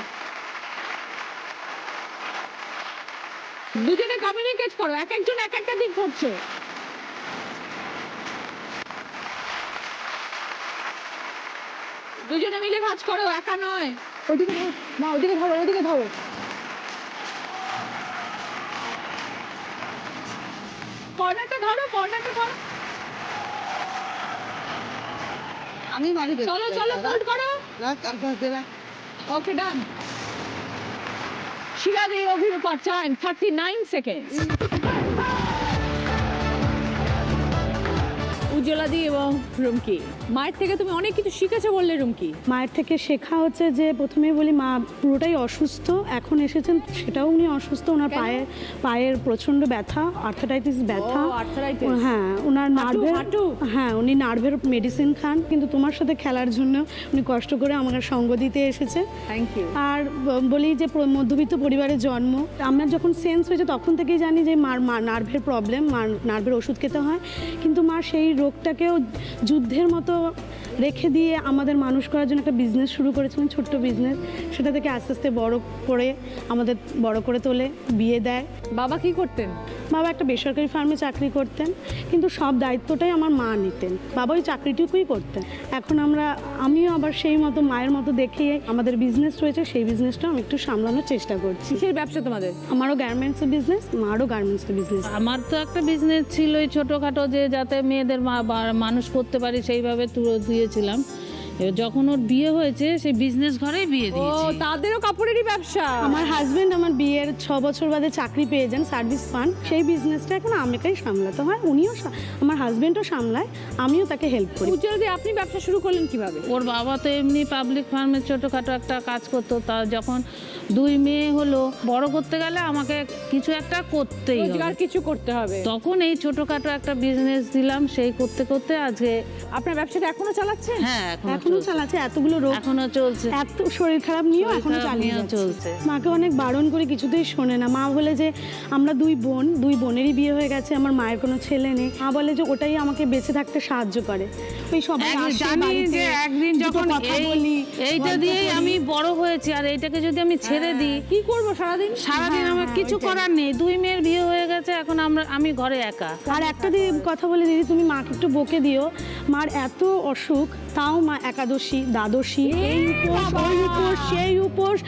দুজনে কমিউনিকেট করো, এক একজন এক একটা দিক করছো। দুজনে মিলে কাজ করো, একা নয়। ওইদিকে ধরো, মা ওইদিকে ধরো, ওইদিকে ধরো। কর্নারটা ধরো। আমি বাড়ি বেরোচ্ছি। চলো হোল্ড করো। ওকে, ডান। শিলাদি, অভিরূপা, টাইম 39 সেকেন্ড। উজ্জ্বলাদি এবং রুমকি, মায়ের থেকে তুমি অনেক কিছু শিখেছো বললে রুমকি। মায়ের থেকে শেখা হচ্ছে যে প্রথমেই বলি মা পুরোটাই অসুস্থ, এখন এসেছেন সেটাও উনি অসুস্থ, ওনার কেন? পায়ের প্রচণ্ড ব্যথা, আর্থারাইটিস ব্যথা। ও, arthritis। হ্যাঁ, ওনার নার্ভের, হাঁটু। হ্যাঁ উনি নার্ভের মেডিসিন খান, কিন্তু তোমার সাথে খেলার জন্য উনি কষ্ট করে আমাকে সঙ্গ দিতে এসেছে। Thank you. আর বলি যে মধ্যবিত্ত পরিবারে জন্ম, আমার যখন সেন্স হয়েছে তখন থেকেই জানি যে মার নার্ভের প্রবলেম, মার নার্ভের ওষুধ খেতে হয়, কিন্তু মা সেই রোগটাকেও যুদ্ধের মতো রেখে দিয়ে আমাদের মানুষ করার জন্য একটা বিজনেস শুরু করেছিলেন, ছোট্ট বিজনেস, সেটা থেকে আস্তে আস্তে বড় করে আমাদের বড় করে তোলে, বিয়ে দেয়। বাবা কি করতেন? বাবা একটা বেসরকারি ফার্মে চাকরি করতেন, কিন্তু সব দায়িত্বটাই আমার মা নিতেন, বাবা ওই চাকরিটুকুই করতেন। এখন আমিও আবার সেই মতো মায়ের মতো দেখিয়ে আমাদের বিজনেস রয়েছে, সেই বিজনেসটাও আমি একটু সামলানোর চেষ্টা করছি। কিসের ব্যবসা তোমাদের? আমারও গার্মেন্টসের বিজনেস, মারও গার্মেন্টসের বিজনেস। আমার তো একটা বিজনেস ছিল ছোটোখাটো, যে যাতে মেয়েদের মানুষ করতে পারি সেইভাবে দিয়েছিলাম। এবার যখন ওর বিয়ে হয়েছে সে বিজনেস ঘরেই বিয়ে ও দিয়েছে। তাদেরও কাপড়েরই ব্যবসা। আমার হাজবেন্ড আমার বিয়ের 6 বছর বাদে চাকরি পেয়ে যান সার্ভিস ফান্ড, সেই বিজনেসটা এখন আমাকেই সামলাতে হয়। উনিও আমার হাজবেন্ডও সামলায়, আমিও তাকে হেল্প করি। উজ্জ্বলদি, আপনি ব্যবসা শুরু করলেন কিভাবে? ওর বাবা তো এমনি পাবলিক ফার্মে ছোটোখাটো একটা কাজ করতো, তা যখন 2 মেয়ে হলো, বড় করতে গেলে আমাকে কিছু একটা করতেই হবে, রোজগার কিছু করতে হবে। তখন এই ছোটোখাটো একটা বিজনেস দিলাম, সেই করতে করতে আজকে। আপনার ব্যবসাটা এখনো চালাচ্ছেন? হ্যাঁ, এখনো চালাচ্ছে, এতগুলো রোগ এখনো চলছে, এত শরীর খারাপ নিয়েও শরীর এখনো খারাপ চালিয়ে নিয়েও চলছে। চলছে। মাকে অনেক বারণ করে কিছুতেই শোনে না। মা বলে যে আমরা 2 বোনেরই বিয়ে হয়ে গেছে, আমার মায়ের কোনো ছেলে নেই। মা বলে যে ওটাই আমাকে বেঁচে থাকতে সাহায্য করে। ওই সবাই আসে জানি বাড়িতে, যে একদিন দুটো যখন কথা বলি, এইটা গল্প দিয়েই করি। আমি বড় হয়েছি, আর এইটাকে যদি আমি ছেড়ে দিই, কি করবো সারাদিন? সারাদিন আমার কিছু করার নেই। 2 মেয়ের বিয়ে হয়ে গেছে, এখন আমি ঘরে একা। আর একটা কথা বলে দিদি, তুমি মাকে একটু বকে দিও। মার এত অসুখ, তাও মা একাদশী, দ্বাদশী, এই উপোস, ওই উপোস, সেই উপোস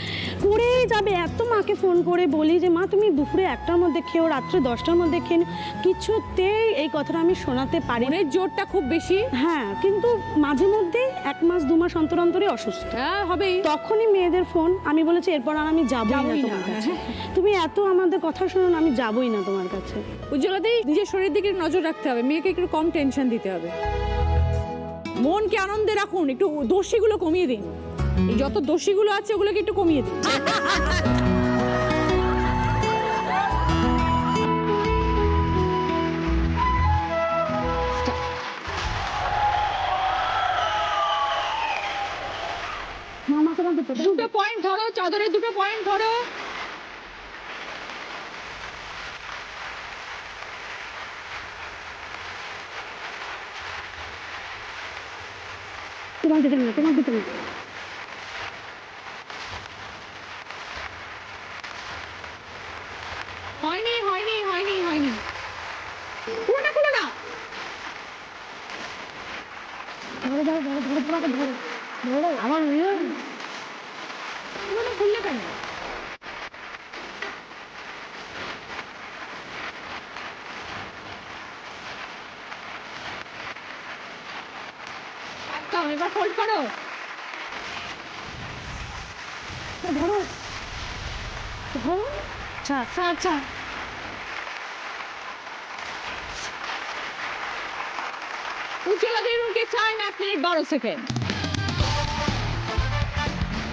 করেই যাবে। এত মাকে ফোন করে বলি যে মা তুমি দুপুরে 1টার মধ্যে খেও, রাত্রে 10টার মধ্যে খেয়ে নিও। কিছুতেই এই কথাটা আমি শোনাতে পারি না। মনের জোরটা খুব বেশি। হ্যাঁ, কিন্তু মাঝে মধ্যে 1 মাস 2 মাস অন্তর অন্তরে অসুস্থ। হ্যাঁ, হবেই। তখনই মেয়েদের ফোন, আমি বলেছি এরপর আর আমি যাবোই না তোমার কাছে। তুমি এত আমাদের কথা শোনো না, আমি যাবোই না তোমার কাছে। উজ্জ্বলাদি, নিজের শরীরের দিকে নজর রাখতে হবে, মেয়েকে একটু কম টেনশন দিতে হবে, মনকে আনন্দে রাখুন, একটু দোষীগুলো কমিয়ে দিন। এই যত দোষীগুলো আছে ওগুলোকে একটু কমিয়ে দিন। দুটো পয়েন্ট ধরো, চাদরের 2টো পয়েন্ট ধরো। তোমার দিতে না, তোমার দিতে না। হয়নি হয়নি হয়নি হয়নি, পুরোটা খুলে না। আমার পুরোটা খুললে কেন? একদম, এবার ফোল্ড করো। ধরো ধরো। আচ্ছা আচ্ছা আচ্ছা। উজ্জ্বলাদি রুমকে টাইম 1 মিনিট 12 সেকেন্ড।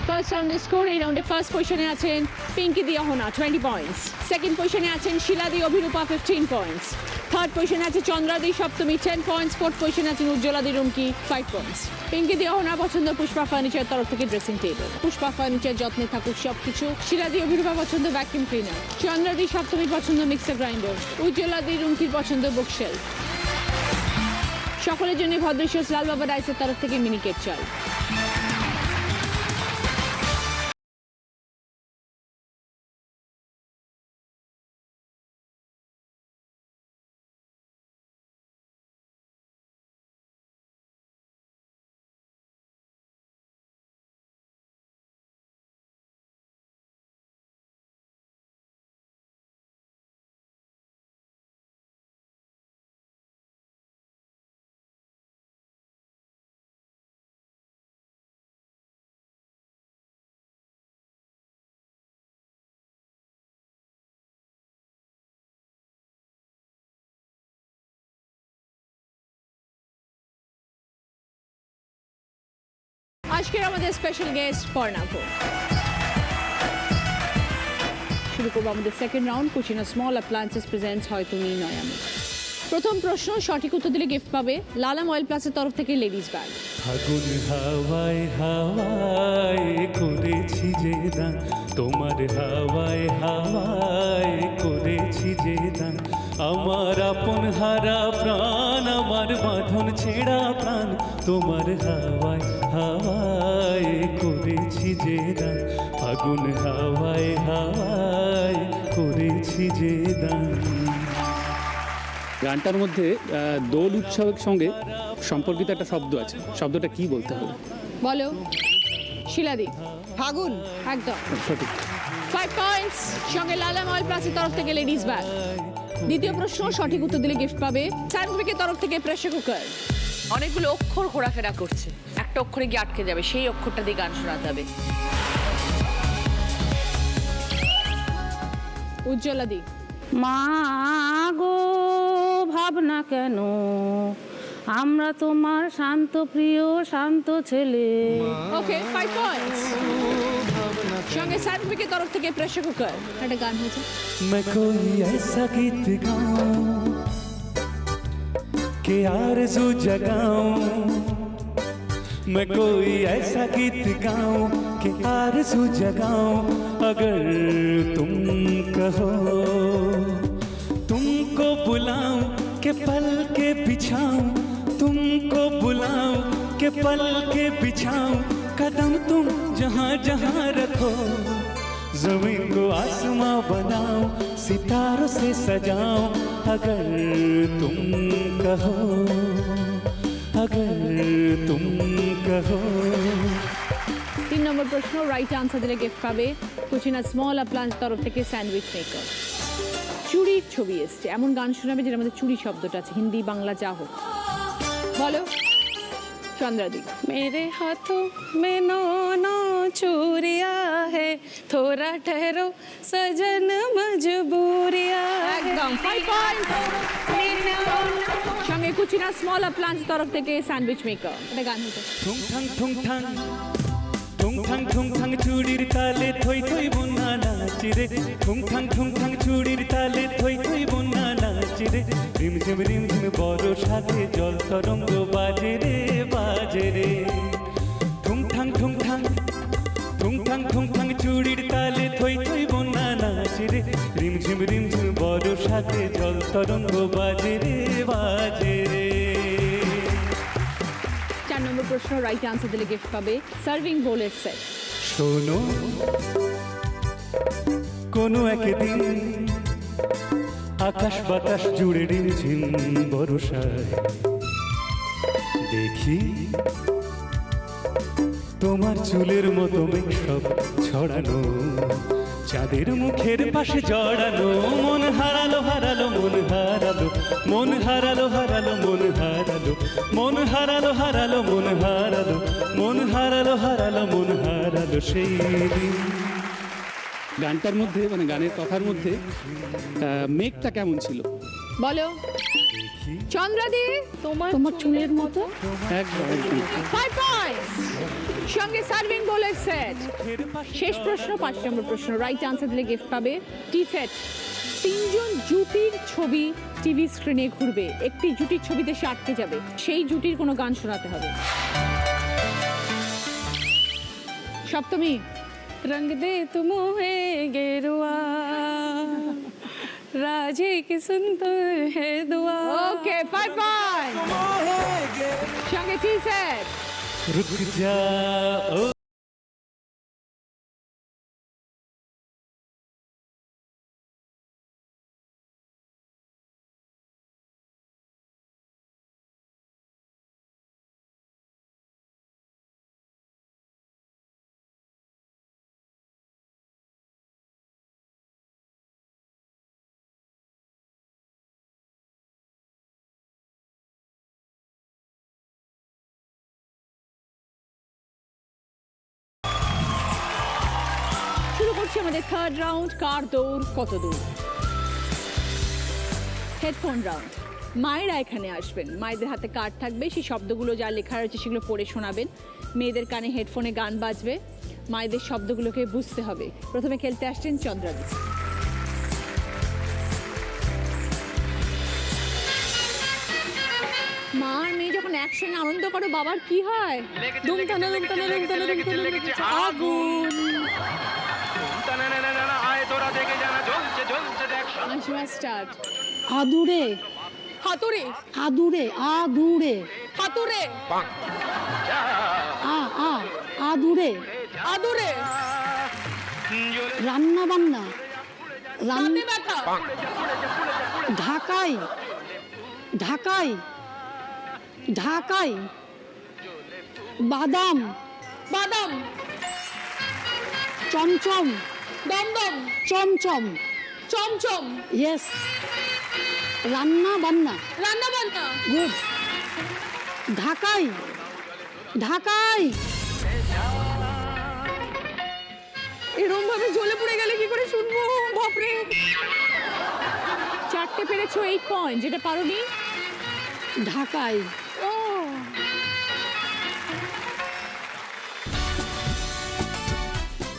ফার্স্ট রাউন্ডের স্কোর, এই রাউন্ডে ফার্স্ট পজিশনে আছেন পিঙ্কি দি অহনা 20 পয়েন্টস, সেকেন্ড পজিশনে আছেন শিলাদি অভিরূপা 15 পয়েন্টস, থার্ড পজিশনে আছে চন্দ্রাদি সপ্তমী 10 পয়েন্টস, ফোর্থ পজিশনে আছেন উজ্জ্বলাদি রুমকি 5 পয়েন্টস। পিঙ্কি দি অহনা পছন্দ পুষ্পা ফার্নিচার তরফ থেকে ড্রেসিং টেবিল, পুষ্পা ফার্নিচার যত্নে থাকুক সবকিছু। শিলাদি অভিরূপা পছন্দ ভ্যাকুয়াম ক্লিনার, চন্দ্রাদি সপ্তমীর পছন্দ মিক্সার গ্রাইন্ডার, উজ্জ্বলাদি রুমকির পছন্দ বুকশেলফ। সকলের জন্য ভদ্রেশ্বর লাল বাবা রাইসের তরফ থেকে মিনিকেট চাল। আজকের আমাদের স্পেশাল গেস্ট পর্ণাভু। শুরু করবো আমাদের second round, Kutchina small appliances presents হয় তুমি নয় আমি। প্রথম প্রশ্ন, সঠিক উত্তর দিলে গিফট পাবে লালাম অয়েল প্লাসের তরফ থেকে লেডিস ব্যাগ। ফাগুন হাওয়ায় হাওয়ায় করেছি যে দান, তোমার হাওয়ায় হাওয়ায় করেছি যে দান, আমার আপন হারা প্রাণ, আমার বাঁধন ছেঁড়া প্রাণ, তোমার হাওয়ায় হাওয়ায় করেছি যে দান, ফাগুন হাওয়ায় হাওয়ায় করেছি যে দান। গানটার মধ্যে দোল উৎসবের সঙ্গে সম্পর্কিত একটা শব্দ আছে, শব্দটা কি বলতে হবে? বলো শিলাদি। ফাগুন। একদম সঠিক। 5 পয়েন্টস, সঙ্গে লালাম অয়েল প্লাসের তরফ থেকে লেডিস ব্যাগ। দ্বিতীয় প্রশ্ন, সঠিক উত্তর দিলে গিফট পাবে সায়েন্টিফিকের তরফ থেকে প্রেসার কুকার। অনেকগুলো অক্ষর ঘোরাফেরা করছে, একটা একটা অক্ষরে গিয়ে আটকে যাবে, সেই অক্ষরটা দিয়ে গান শোনাতে হবে। উজ্জ্বলা দি। মা গো ভাবনা কেন, আমরা তোমার শান্ত প্রিয় শান্ত ছেলে। ওকে 5 পয়েন্টস। সঙ্গে সার্টিফিকেট তরফ থেকে প্রেসার কুকার একটা গান হয়েছে। मैं कोई ऐसा गीत गाऊं कि आरज़ू जगाऊं, मैं कोई ऐसा गीत गाऊं कि आरज़ू जगाऊं, अगर तुम कहो तुमको बुलाऊं के पल के बिछाऊं, तुमको बुलाऊं के पल के बिछाऊं, कदम तुम जहां जहां रखो, जमीन को आसमां बनाऊं, सितारों से सजाऊं, अगर तुम कहो, अगर तुम कहो। 3 নম্বর প্রশ্ন, রাইট আনসার দিলে গিফট পাবে কুচিনা স্মল অ্যাপ্লায়েন্স তরফ থেকে স্যান্ডউইচ মেকার। চুড়ির ছবি এসছে, এমন গান শোনাবে যেটার মধ্যে চুড়ি শব্দটা আছে, হিন্দি বাংলা যা হোক। বলো চন্দ্রাদি। मेरे हाथों में 9 चूड़ियां है, थोड़ा ठहरो सजन मजबूरियां है। একদম 5 পয়েন্ট। সঙ্গে কুচিনা স্মল অ্যাপ্লায়েন্স তরফ থেকে স্যান্ডউইচ মেকার একটা গান হতো। ঠুং ঠাং ঠুং ঠাং ঠুং ঠাং ঠুং ঠাং চুড়ির তালে থই থই বন্যা নাচে রে, ঠুং ঠাং চুড়ির তালে থই থই বন্যা নাচে রে, রিমঝিম রিমঝিম বর্ষাতে জল তরঙ্গ বাজে রে বাজে রে, ঠুং ঠাং চুড়ির তালে থই থই বন্যা নাচে রে, রিমঝিম রিমঝিম বর্ষাতে জল তরঙ্গ বাজে রে বাজে রে। 4 নম্বর প্রশ্ন, রাইট আনসার দিলে গিফট পাবে সার্ভিং বোলের সেট। শোনো কোনো একদিন আকাশ বাতাস জুড়ে রিমঝিম বর্ষায় দেখি তোমার চুলের মতো মেঘ সব ছড়ানো, চাঁদের মুখের পাশে জড়ানো, মন হারালো হারালো মন হারালো, মন হারালো হারালো মন হারালো, মন হারালো হারালো মন হারালো, মন হারালো হারালো মন হারালো সেই দিন। গানটার মধ্যে মানে গানের কথার মধ্যে মেঘটা কেমন ছিল? বলো চন্দ্রাদি। তোমার চুলের মতো। একদম একদম। 5 পয়েন্টস। সঙ্গে সার্ভিং বোলের সেট। শেষ প্রশ্ন 5 নম্বর প্রশ্ন, রাইট আনসার দিলে গিফট পাবে টি সেট। 3 জন জুটির ছবি টিভি স্ক্রিনে ঘুরবে, একটি জুটির ছবিতে সে আটকে যাবে, সেই জুটির কোনো গান শোনাতে হবে। সপ্তমী। रंग दे तुम है गेरुआ, राजे की सुंदर है दुआ। ওকে 5 পয়েন্ট। সঙ্গে টি সেট। रुक जाओ শুরু করছি আমাদের থার্ড রাউন্ড, কার দৌড় কত দূর। Headphone round. মায়েরা এখানে আসবেন, মায়েদের হাতে কার্ড থাকবে, সেই শব্দগুলো যা লেখা রয়েছে সেগুলো পড়ে শোনাবেন, মেয়েদের কানে হেডফোনে গান বাজবে, মায়েদের শব্দগুলোকে বুঝতে হবে। প্রথমে খেলতে আসছেন চন্দ্রাদি। মা আর মেয়ে যখন একসঙ্গে আনন্দ করো বাবার কি হয়? দুমটানা দুমটানা দুমটানা দুমটানা আগুন। মাসিমা স্টার্ট। আদুরে হাতুড়ে আদুরে আদুরে হাতুড়ে আদুরে আদুরে রান্না বান্না রাতে ব্যথা ঢাকাই ঢাকাই ঢাকাই বাদাম বাদাম চমচম দমদম চমচম চমচম ইয়েস রান্না বান্না রান্না বান্না গুড ঢাকাই ঢাকায়। এরকম ভাবে জ্বলে পড়ে গেলে কি করে শুনবো? বাপরে। 4টে পেরেছো 8 পয়েন্ট, যেটা পারোনি ঢাকায়।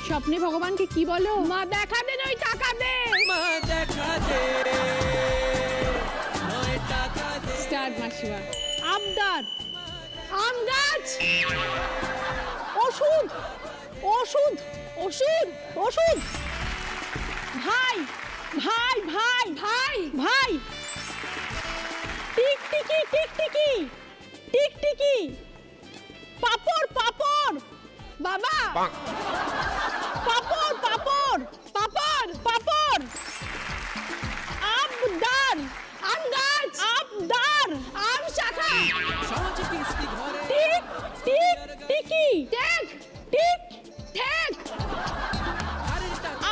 স্বপ্নে ভগবানকে কি বলো? মা দেখা দে, নয় টাকা দে। স্টার্ট মাসিমা। আবদার, আম গাছ, ওষুধ, ওষুধ, ওষুধ, ওষুধ, ভাই, ভাই, ভাই, ভাই, ভাই, টিকটিকি, টিকটিকি, টিকটিকি, পাপড়, পাপড়, বাবা, পাপড়, পাপড়, পাপড়, পাপড়, আবদার, আম গাছ, আবদার, আম শাখা, টিক, টিক, টিকি, টেক, টিক, ঠেক,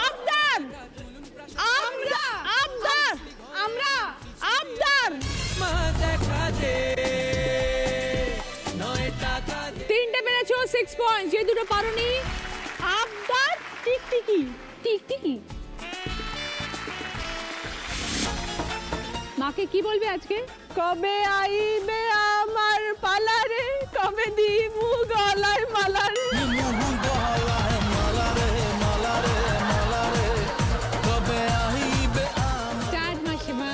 আবদার, আমরা, আবদার, আমরা, আবদার। 3টে পেরেছো 6 পয়েন্ট, যে দুটো পারোনি আবদার, টিকটিকি, টিকটিকি। মাকে কি বলবে আজকে? কবে আইবে আমার পালারে, কবে দিমু গলায় মালারে। স্টার্ট মাসিমা।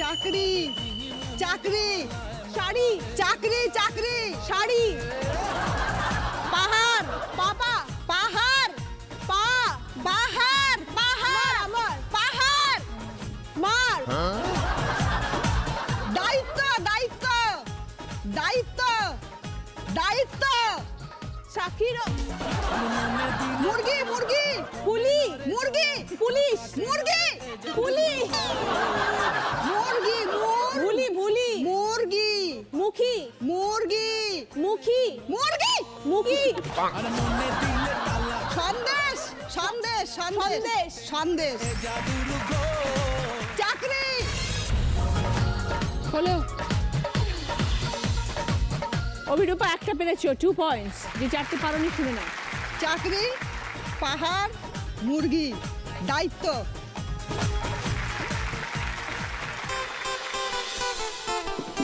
চাকরি, চাকরি, শাড়ি, চাকরি, চাকরি, শাড়ি, পাহাড়, পাপা, পাহাড়, পা, বাহার, পাহাড়, আমার, পাহাড়, মার, দায়িত্ব, দায়িত্ব, দায়িত্ব, দায়িত্ব, সাকির, মুরগি, মুরগি, পুলি, মুরগি, পুলিশ, মুরগি, পুলি, মুরগি, ভুলি, ভুলি, মুরগি, মুখী, মুরগি, মুখী, মুরগি, মুখী, সন্দেশ, সন্দেশ, সন্দেশ, সন্দেশ, চাকরি, হলো। অভিরূপা একটা পেরেছো 2 পয়েন্টস, যে 4টে পারোনি শুনে নাও। চাকরি, পাহাড়, মুরগি, দায়িত্ব,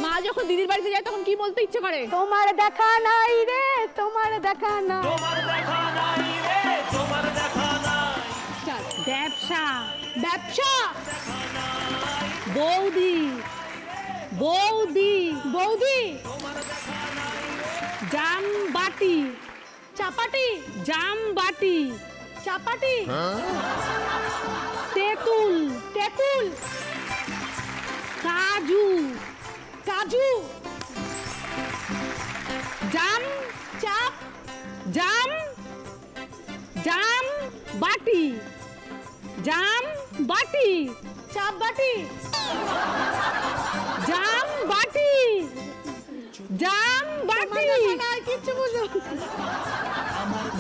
মা যখন দিদির বাড়িতে যায় তখন কি বলতে ইচ্ছে করে? তোমার দেখা নাই রে, তোমার দেখা নাই। Start. ব্যবসা, ব্যবসা, বৌদি, বৌদি, বৌদি, জামবাটি, চাপাটি, জামবাটি, চাপাটি, তেঁতুল, তেঁতুল, কাজু, কাজু, জাম, চাপ, জাম, জাম বাটি, জাম বাটি, চাপ বাটি, জাম বাটি, জাম বাটি, কিচ্ছু বুঝো।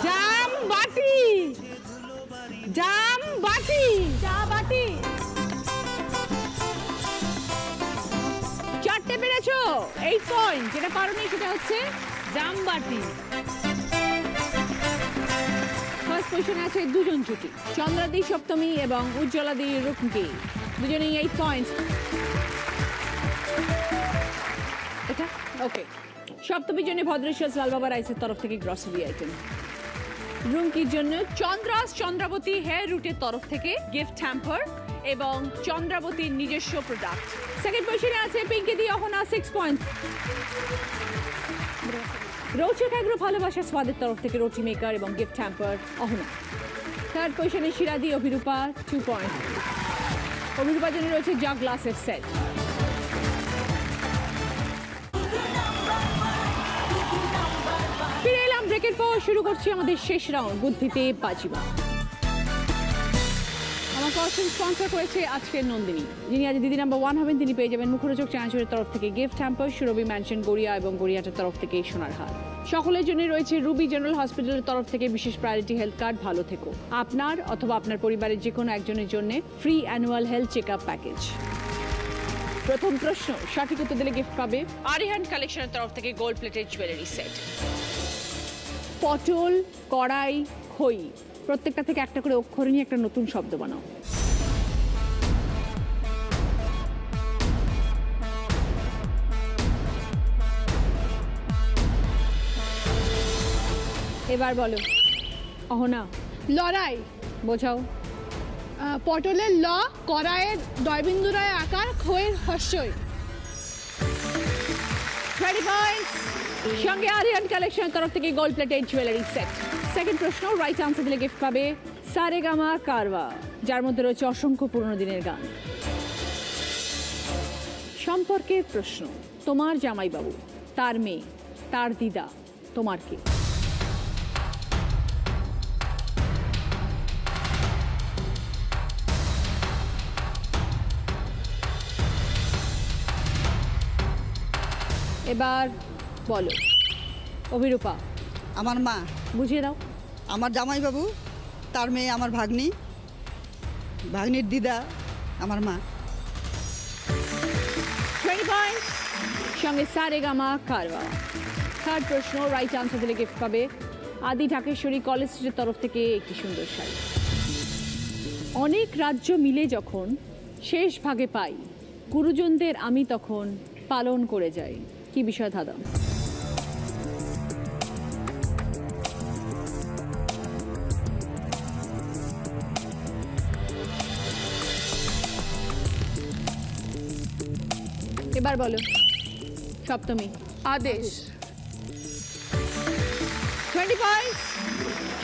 জাম বাটি, জাম বাটি, চা বাটি। 4টে পেরেছো 8 পয়েন্ট, যেটা পারোনি সেটা হচ্ছে জাম বাটি। ফার্স্ট পজিশনে আছে দুজন জুটি, চন্দ্রাদি সপ্তমী এবং উজ্জ্বলাদি রুকমকি, দুজনেই 8 পয়েন্ট। এটা ওকে। সপ্তমীর জন্য ভদ্রেশ্বর লালবাবা রাইসের তরফ থেকে গ্রসারি আইটেম, রুমকির জন্য চন্দ্রাস চন্দ্রাবতী হেয়ার রুটের তরফ থেকে গিফট হ্যাম্পার এবং চন্দ্রাবতীর নিজস্ব প্রোডাক্ট। সেকেন্ড পজিশনে আছে পিঙ্কি দি অহনা 6 পয়েন্ট। রোচক এগ্রো ভালোবাসা স্বাদের তরফ থেকে রুটি মেকার এবং গিফট হ্যাম্পার অহনা। থার্ড পজিশনে শিরাদি অভিরূপা 2 পয়েন্ট। অভিরূপার জন্য রয়েছে জগ গ্লাসের সেট। ফিরে এলাম ব্রেকের পর, শুরু করছি আমাদের শেষ রাউন্ড বুদ্ধিতে বাজিবা। আমার কোশ্চেন স্পন্সর করেছে আজকের নন্দিনী, যিনি আজ দিদি নাম্বার 1 হবেন। তিনি পেয়ে যাবেন মুখরোচক চানাচুরের তরফ থেকে গিফট হ্যাম্পার, সুরভি ম্যানশন গড়িয়া এবং গড়িয়াটার তরফ থেকে সোনার হার। সকলের জন্য রয়েছে রুবি জেনারেল হসপিটালের তরফ থেকে বিশেষ প্রায়োরিটি হেলথ কার্ড। ভালো থেকো। আপনার অথবা আপনার পরিবারের যে কোনো একজনের জন্য free annual health check up package. প্রথম প্রশ্ন সঠিক উত্তর দিলে গিফট পাবে আরিহান কালেকশনের তরফ থেকে গোল্ড প্লেটেড জুয়েলারি সেট। পটল, কড়াই, খই, প্রত্যেকটা থেকে একটা করে অক্ষর নিয়ে একটা নতুন শব্দ বানাও। এবার বলো অহনা। লড়াই, বোঝাও। পটলের ল, কড়াইয়ের দয়বিন্দুরায় আকার, খইয়ের হর্ষই। 20 পয়েন্টস। সঙ্গে আরিয়ান কালেকশন তরফ থেকে gold plated jewellery set. Second প্রশ্ন, রাইট আনসার দিলে গিফট পাবে সারেগামা কারওয়া, যার মধ্যে রয়েছে অসংখ্য পুরনো দিনের গান। সম্পর্কের প্রশ্ন, তোমার জামাইবাবু, তার মেয়ে, তার দিদা, তোমার কি? এবার বলো অভিরূপা। আমার মা। বুঝিয়ে দাও। আমার জামাইবাবু, তার মেয়ে আমার ভাগ্নি, ভাগ্নির দিদা আমার মা। 20 পয়েন্টস। সঙ্গে সারেগামা কারওয়া। থার্ড প্রশ্ন, রাইট আনসার দিলে গিফট পাবে আদি ঢাকেশ্বরী কলেজ স্ট্রিটের তরফ থেকে একটি সুন্দর শাড়ি। অনেক রাজ্য মিলে যখন শেষ ভাগে পাই, গুরুজনদের আমি তখন পালন করে যাই। কি বিষয় ধাঁধা? এবার বলো সপ্তমী। আদেশ। 20 পয়েন্টস।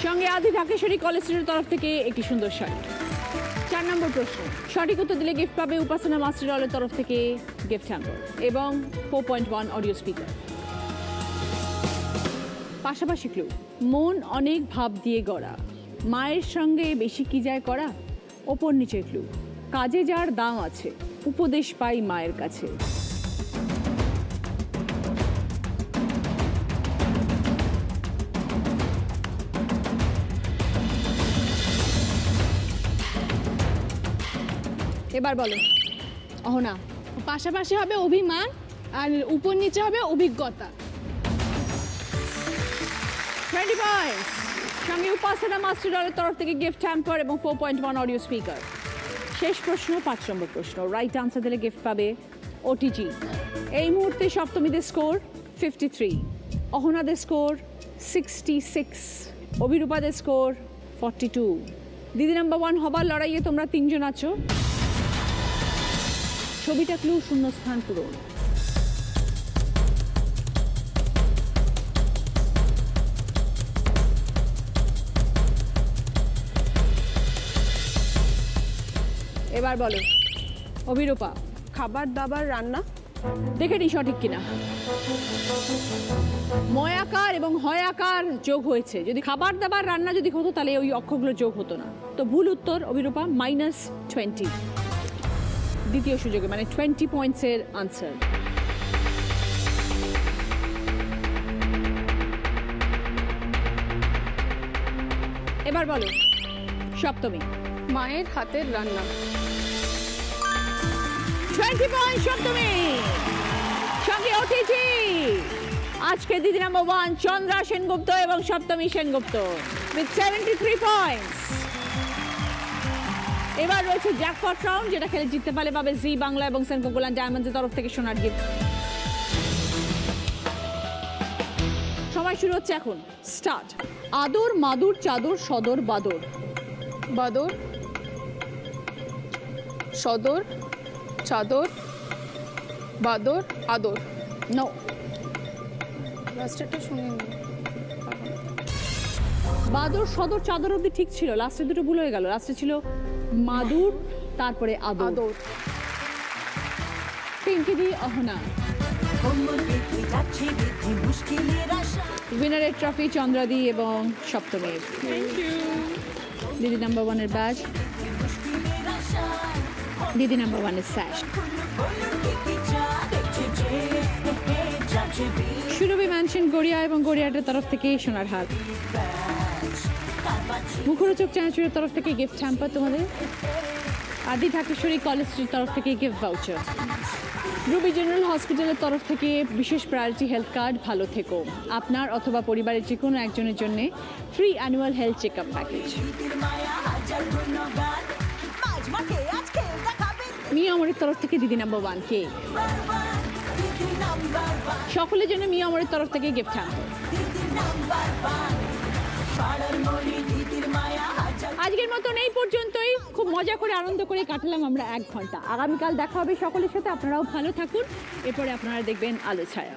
সঙ্গে আদি ঢাকেশ্বরী কলেজ স্ট্রিটের তরফ থেকে একটি সুন্দর শাড়ি। 4 নম্বর প্রশ্ন, সঠিক উত্তর দিলে গিফট পাবে উপাসনা মাস্টার হলের তরফ থেকে গিফট হ্যাম্পার এবং 4.1 অডিও স্পিকার। পাশাপাশি ক্লু, মন অনেক ভাব দিয়ে গড়া, মায়ের সঙ্গে বেশি কি যায় করা। ওপর নিচে ক্লু, কাজে যার দাম আছে, উপদেশ পাই মায়ের কাছে। এবার বলো অহনা। পাশাপাশি হবে অভিমান আর উপর নিচে হবে অভিজ্ঞতা। 20 পয়েন্টস। সঙ্গে উপাসনা মাস্টার হলের তরফ থেকে গিফট হ্যাম্পার এবং 4.1 অডিও স্পিকার। শেষ প্রশ্ন, 5 নম্বর প্রশ্ন, রাইট আনসার দিলে গিফট পাবে ওটিজি। এই মুহূর্তে সপ্তমীদের স্কোর 53, অহনাদের স্কোর 66, অভিরূপাদের স্কোর 42। দিদি নাম্বার 1 হবার লড়াইয়ে তোমরা 3 জন আছো। ছবিটা ক্লু, শূন্যস্থান পূরণ। এবার বলো অভিরূপা। খাবার দাবার রান্না। দেখে নি সঠিক কিনা। ময়াকার এবং হয়াকার যোগ হয়েছে। যদি খাবার দাবার রান্না যদি হতো তাহলে ওই অক্ষরগুলো যোগ হতো না। তো ভুল উত্তর অভিরূপা, -20। দ্বিতীয় সুযোগে মানে 20 পয়েন্টসের আনসার। এবার বলো সপ্তমী। মায়ের হাতের রান্না। 20 পয়েন্ট সপ্তমী। সঙ্গে ওটিজি। আজকে দিদি নাম্বার 1 চন্দ্রা সেনগুপ্ত এবং সপ্তমী সেনগুপ্ত with 73 পয়েন্টস। এবার রয়েছে জ্যাকপট রাউন্ড, যেটা খেলে জিততে পারলে পাবে জি বাংলা এবং সেনকো গোল্ডেন ডায়মন্ডসের তরফ থেকে সোনার গিফট। সময় শুরু হচ্ছে এখন, স্টার্ট। আদর মাদুর চাদর সদর বাদর। বাদর, সদর, চাদর, বাদর, আদর। নো, লাস্টেরটা শুনিনি। বাদর সদর চাদর অব্দি ঠিক ছিল, লাস্টে দুটো ভুল হয়ে গেল। লাস্টে ছিল মাদুর, তারপরে আদর। পিঙ্কি দি, অহনা। উইনারের ট্রফি চন্দ্রাদি এবং সপ্তমীর। দিদি নাম্বার 1-এর ব্যাজ, দিদি নাম্বার 1-এর স্যাশ। সুরভি ম্যানশন গড়িয়া এবং গড়িয়াটের তরফ থেকে সোনার হার। মুখরোচক চানাচুরের তরফ থেকে গিফট হ্যাম্পার তোমাদের। আদি ঢাকেশ্বরী কলেজ স্ট্রিট তরফ থেকে গিফট ভাউচার। রুবি জেনারেল হসপিটালের তরফ থেকে বিশেষ প্রায়োরিটি হেলথ কার্ড ভালো থেকো। আপনার অথবা পরিবারের যে কোনো একজনের জন্য free annual health check up package. Mia আমরের তরফ থেকে দিদি নাম্বার 1 কেক। সকলের জন্য মিয়া আমরের তরফ থেকে গিফট হ্যাম্পার। আজকের মতন এই পর্যন্তই। খুব মজা করে আনন্দ করে কাটালাম আমরা 1 ঘন্টা। আগামীকাল দেখা হবে সকলের সাথে। আপনারাও ভালো থাকুন। এরপরে আপনারা দেখবেন আলো ছায়া।